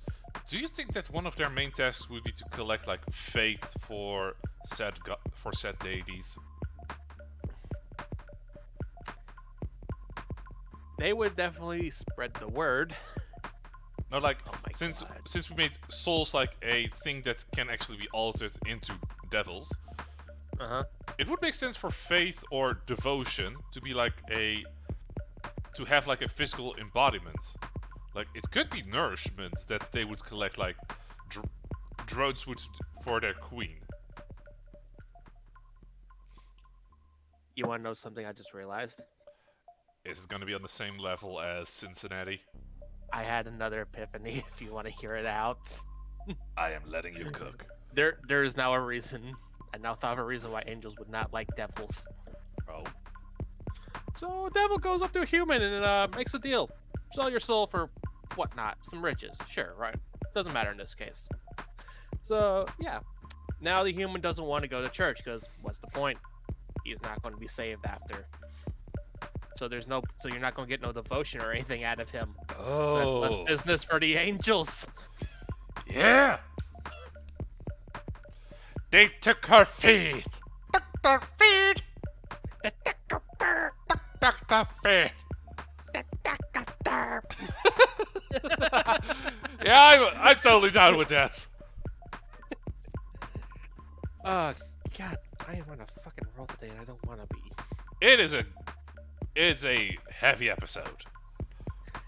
Do you think that one of their main tasks would be to collect like faith for said deities? They would definitely spread the word. No, like Oh my since God. we made souls like a thing that can actually be altered into devils, it would make sense for faith or devotion to be like to have like a physical embodiment. Like it could be nourishment that they would collect, like drones would for their queen. You want to know something I just realized? Is it going to be on the same level as Cincinnati? I had another epiphany. If you want to hear it out, I am letting you cook. there is now a reason. I now thought of a reason why angels would not like devils. Oh. So a devil goes up to a human and makes a deal. Sell your soul for whatnot, some riches. Sure, right? Doesn't matter in this case. So yeah, now the human doesn't want to go to church because what's the point? He's not going to be saved after. So so you're not going to get no devotion or anything out of him. Oh. So that's less business for the angels. Yeah. They took her feet. Took her feet. Took her feet. Yeah, I'm totally down with that. Oh God, I am on a fucking roll today, and I don't want to be. It's a heavy episode,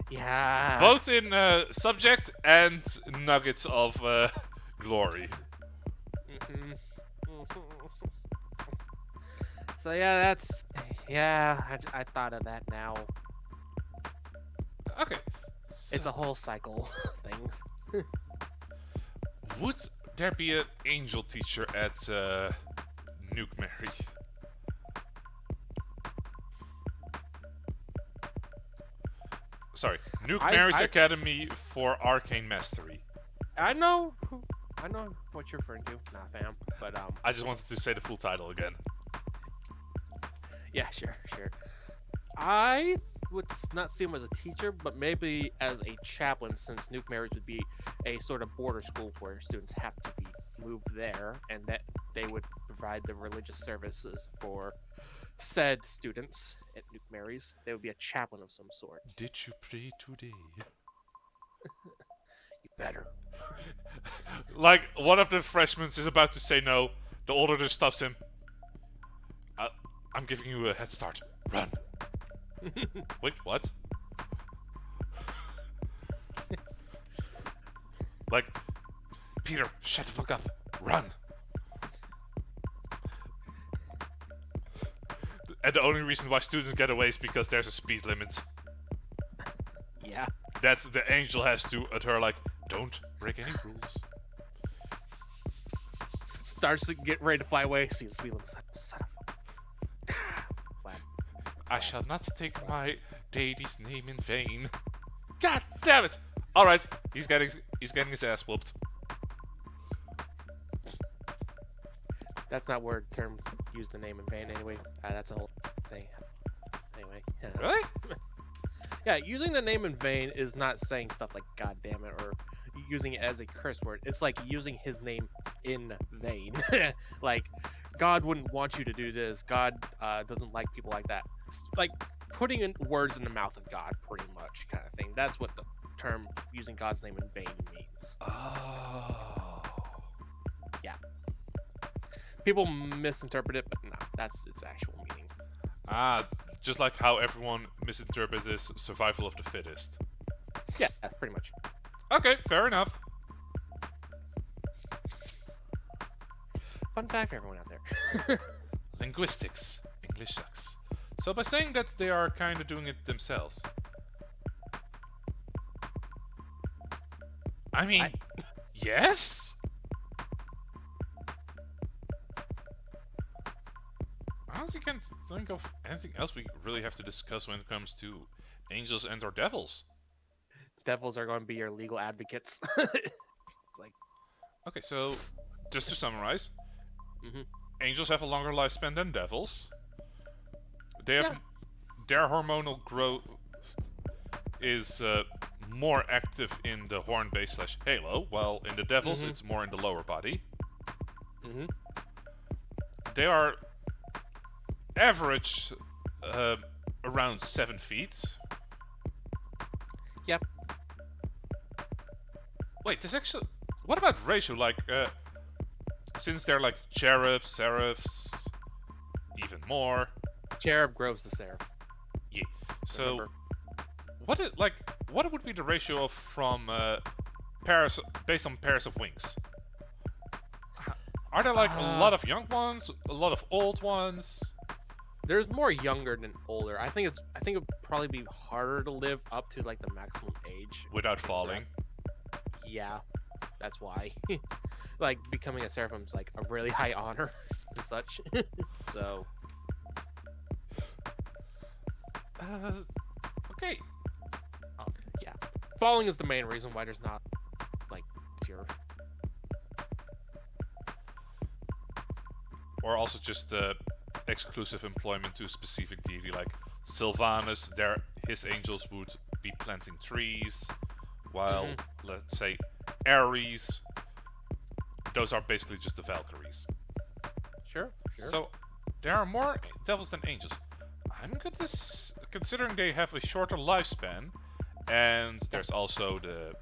Yeah. both in subject and nuggets of glory. Mhm. So yeah, I thought of that now. Okay. It's So a whole cycle things. would there be an angel teacher at Nuke Mary? Sorry, Nuke Mary's Academy for Arcane Mastery. I know what you're referring to. Nah, fam. But I just wanted to say the full title again. yeah, sure. I would not see him as a teacher, but maybe as a chaplain, since Nuke Mary's would be a sort of border school where students have to be moved there, and that they would provide the religious services for said students at Nuke Mary's. They would be a chaplain of some sort. Did you pray today? You better. Like, one of the freshmen is about to say no. The older just stops him. I'm giving you a head start. Run. Wait, what? Like, Peter, shut the fuck up. Run. And the only reason why students get away is because there's a speed limit. Yeah. That the angel has to adhere, like, don't break any rules. Starts to get ready to fly away. See the speed limit. Son of a... Flat. I shall not take my deity's name in vain. God damn it! Alright, he's getting his ass whooped. That's not where term use the name in vain anyway. That's a whole thing. Anyway. Yeah. Really? Yeah, using the name in vain is not saying stuff like "God damn it" or using it as a curse word. It's like using his name in vain. Like, God wouldn't want you to do this. God doesn't like people like that. It's like putting in words in the mouth of God, pretty much, kind of thing. That's what the term using God's name in vain means. Oh. Yeah. People misinterpret it, but no, that's its actual meaning. Just like how everyone misinterprets this survival of the fittest. Yeah, pretty much. Okay, fair enough. Fun fact for everyone out there. Linguistics. English sucks. So by saying that they are kind of doing it themselves. I mean, yes? I honestly can't think of anything else we really have to discuss when it comes to angels and or devils. Devils are going to be your legal advocates. It's like, Okay, so just to summarize, Mhm. angels have a longer lifespan than devils. They have their hormonal growth is more active in the horn base / halo, while in the devils it's more in the lower body. They are average around 7 feet. Yep. Wait, there's actually... What about ratio? Like, since they're like cherubs, seraphs, even more. Cherub grows the seraph. Yeah. So, Remember. what would be the ratio of from pairs based on pairs of wings? Are there like a lot of young ones, a lot of old ones? There's more younger than older. I think it would probably be harder to live up to like the maximum age Without falling. Yeah, that's why. Like becoming a seraphim's like a really high honor and such. So. Okay. Yeah. falling is the main reason why there's not like tier. Or also just exclusive employment to a specific deity, like Sylvanus. His angels would be planting trees, while let's say Ares, those are basically just the Valkyries. Sure. So there are more devils than angels. I'm gonna considering they have a shorter lifespan, and there's also the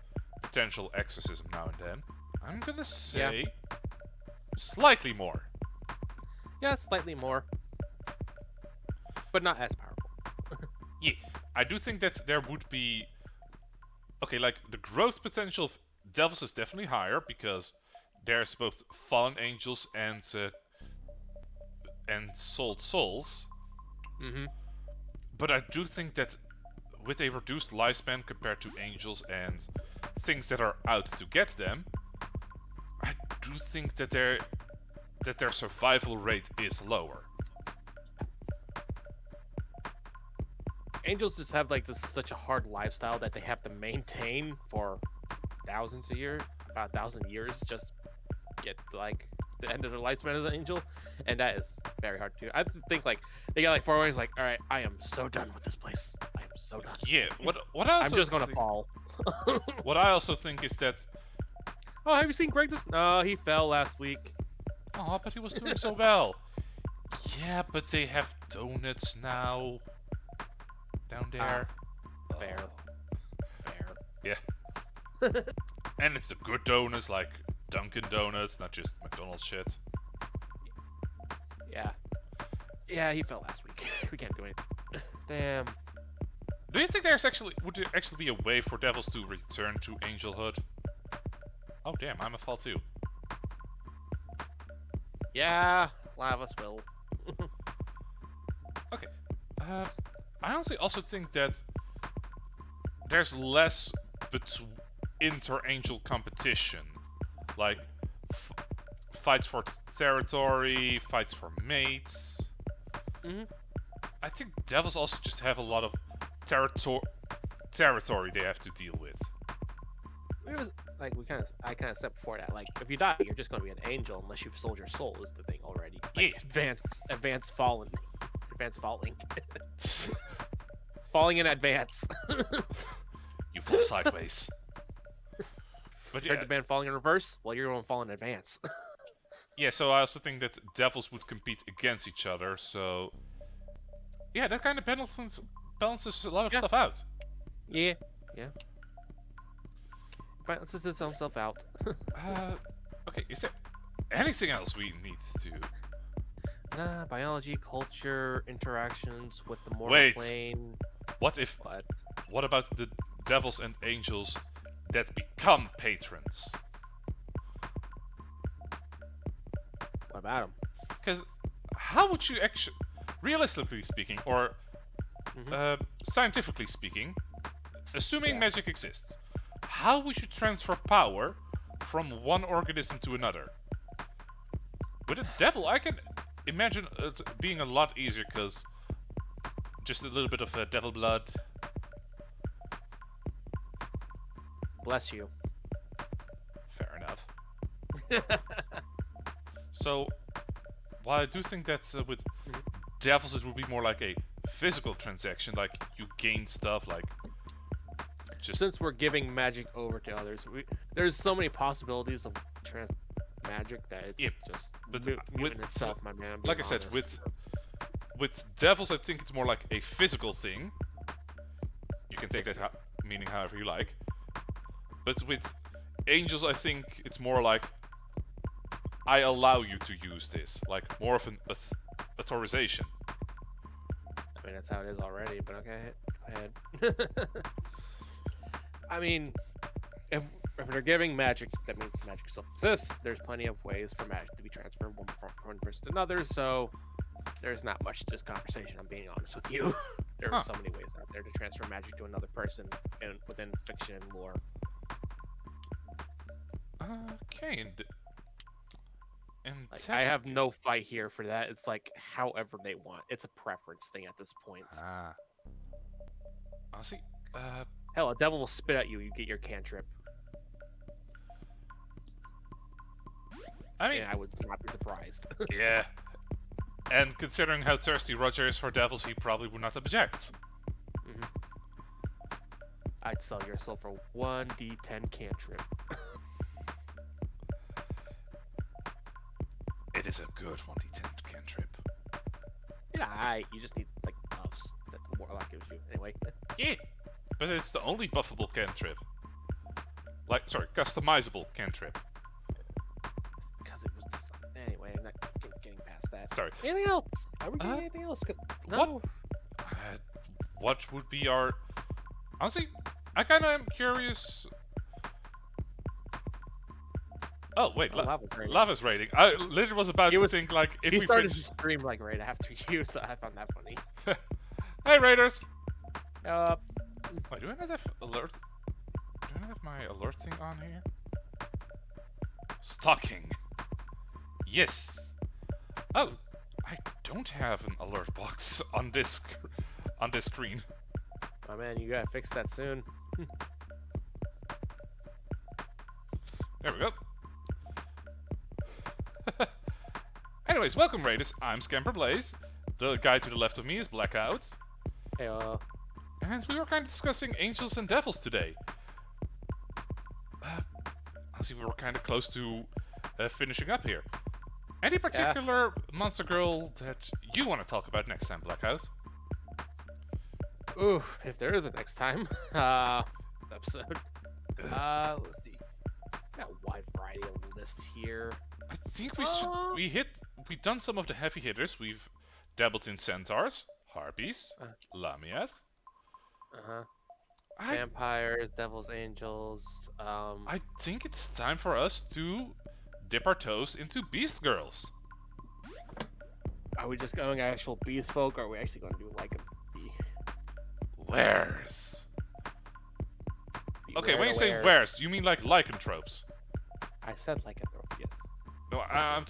potential exorcism now and then. I'm gonna say slightly more. Yeah, slightly more, but not as powerful. Yeah, I do think that there would be... Okay, like, the growth potential of devils is definitely higher, because there's both fallen angels and souled souls. But I do think that with a reduced lifespan compared to angels and things that are out to get them, I do think that their survival rate is lower. Angels just have like such a hard lifestyle that they have to maintain for thousands of years, about 1,000 years, just get like the end of their lifespan as an angel, and that is very hard to do. I think like they got like 4 ways, like, all right, I am so done with this place. I am so done. Yeah. What I also I'm just gonna fall. What I also think is that... Oh, have you seen Greg? No, he fell last week. Oh, but he was doing so well. Yeah, but they have donuts now. Down there. Fair. Yeah. And it's the good donuts, like Dunkin' Donuts, not just McDonald's shit. Yeah, he fell last week. We can't do anything. Damn. Do you think would there actually be a way for devils to return to angelhood? Oh damn, I'm a fall too. Yeah, a lot of us will. Okay. I honestly also think that there's less inter-angel competition. Like, fights for territory, fights for mates. I think devils also just have a lot of territory they have to deal with. It was like I kind of said before that. Like, if you die, you're just gonna be an angel unless you've sold your soul. Is the thing already? Like, yeah. Advanced falling. Falling in advance. You fall sideways. But yeah, heard the band falling in reverse. Well, you're gonna fall in advance. Yeah, so I also think that devils would compete against each other. So yeah, that kind of balances a lot of stuff out. Yeah. Balances itself out. Okay, is there anything else we need to... Biology, culture, interactions with the mortal plane. What about the devils and angels that become patrons? What about them? Because how would you actually, realistically speaking, or scientifically speaking, assuming magic exists, how would you transfer power from one organism to another? With a devil, I can imagine it being a lot easier, because just a little bit of devil blood. Bless you. Fair enough. So, while I do think that with devils it would be more like a physical transaction, like you gain stuff, like just... Since we're giving magic over to others, there's so many possibilities of magic that it's just with itself, my man. Like I said, with devils, I think it's more like a physical thing. You can take that meaning however you like. But with angels, I think it's more like, I allow you to use this, like more of an authorization. I mean, that's how it is already, but okay, go ahead. I mean, if they're giving magic, that means magic itself exists. There's plenty of ways for magic to be transferred from one person to another, so there's not much to this conversation, I'm being honest with you. There are so many ways out there to transfer magic to another person within fiction and lore. Okay, like, I have no fight here for that. It's like however they want. It's a preference thing at this point. Honestly, Hell, a devil will spit at you. You get your cantrip. I mean, And I would not be surprised. yeah. And considering how thirsty Roger is for devils, he probably would not object. Mhm. I'd sell your soul for 1d10 cantrip. It is a good 1d10 cantrip. Yeah, you just need like buffs that the warlock gives you. Anyway. Yeah, but it's the only buffable cantrip. Customizable cantrip. Because it was designed. Anyway, I'm not getting past that. Sorry. Anything else? Are we doing anything else? Because no. What would be our... Honestly, I kind of am curious... Oh, wait, Lava's rating. I literally was about to think, like, if he we started finish... to stream, like, right after you, so I found that funny. Hey, Raiders! Uh, Wait, do I not have alert... Do I not have my alert thing on here? Stalking. Yes. Oh, I don't have an alert box on this screen. oh man, you gotta fix that soon. There we go. Anyways, welcome Raiders. I'm Scamper Blaze. The guy to the left of me is Blackout. Hey, And we were kind of discussing angels and devils today. Honestly, we were kind of close to finishing up here. Any particular monster girl that you want to talk about next time, Blackout? ooh, if there is a next time, episode. Let's see. Got a wide variety of list here. I think we've done some of the heavy hitters. We've dabbled in centaurs, harpies, lamias. Vampires, devils, angels. I think it's time for us to dip our toes into beast girls. Are we just going actual beast folk, or are we actually going to do like a bee? Wares. Okay, when you say wares, do you mean like lycanthropes? I said lycanthrope, yes. No, I'm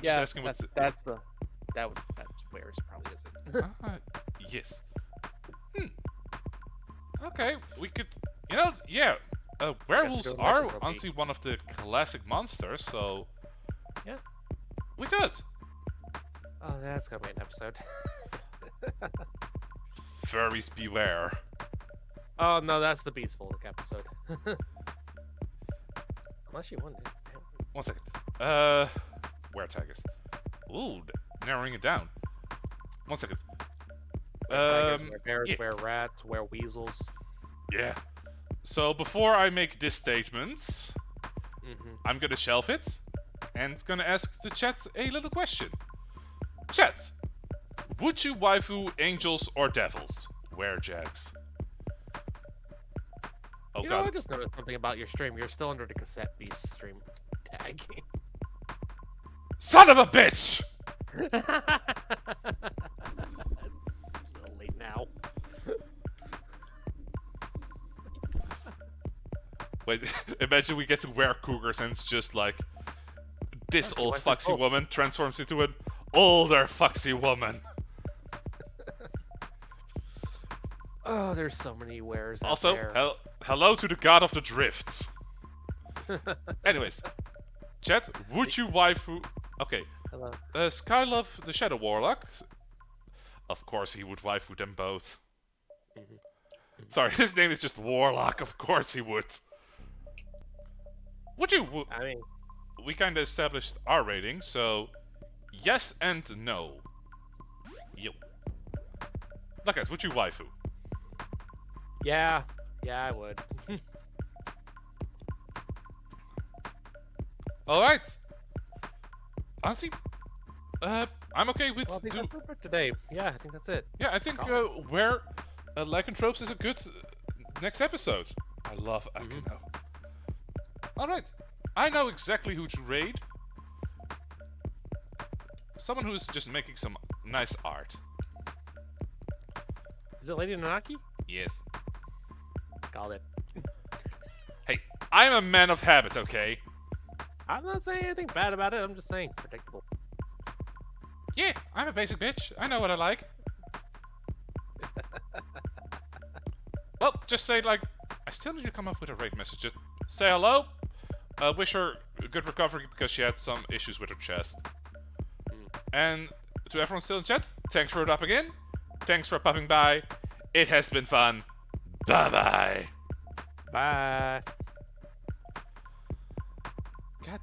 just asking what's that's wares probably isn't. Yes. Okay, we could, werewolves are honestly one of the classic monsters, so yeah, we could. Oh, that's gonna be an episode. Furries beware. Oh no, that's the Beast Folk episode. Unless you wanted. 1 second. Where tigers? Ooh, narrowing it down. 1 second. Tigers, were bears, were rats, were weasels. Yeah. So before I make this statement, I'm gonna shelve it and gonna ask the chat a little question. Chat, would you waifu angels or devils? Where Jags? Oh you god. know, I just noticed something about your stream. You're still under the cassette beast stream tag. Son of a bitch! A little late now. Wait, imagine we get to wear cougars and it's just like this old foxy woman transforms into an older foxy woman. Oh, there's so many wares out Also, there. hello to the god of the drifts. Anyways, chat, would you waifu... Okay, Hello. Skylove the Shadow Warlock. Of course he would waifu them both. Sorry, his name is just Warlock, of course he would. Would you... I mean... We kinda established our rating, so... Yes and no. Yo. Look at, would you waifu? Yeah, I would. Alright. Honestly, I'm okay with... Well, I think that's it for today. Yeah, I think that's it. Yeah, I think where lycanthropes is a good next episode. I love Akino. Alright, I know exactly who to raid. Someone who's just making some nice art. Is it Lady Nanaki? Yes. Called it. Hey, I'm a man of habit, okay? I'm not saying anything bad about it. I'm just saying predictable. Yeah, I'm a basic bitch. I know what I like. well, just say like, I still need to come up with a raid message. Just say hello. Wish her a good recovery because she had some issues with her chest. And to everyone still in chat, thanks for it up again. Thanks for popping by. It has been fun. Bye bye. Bye. God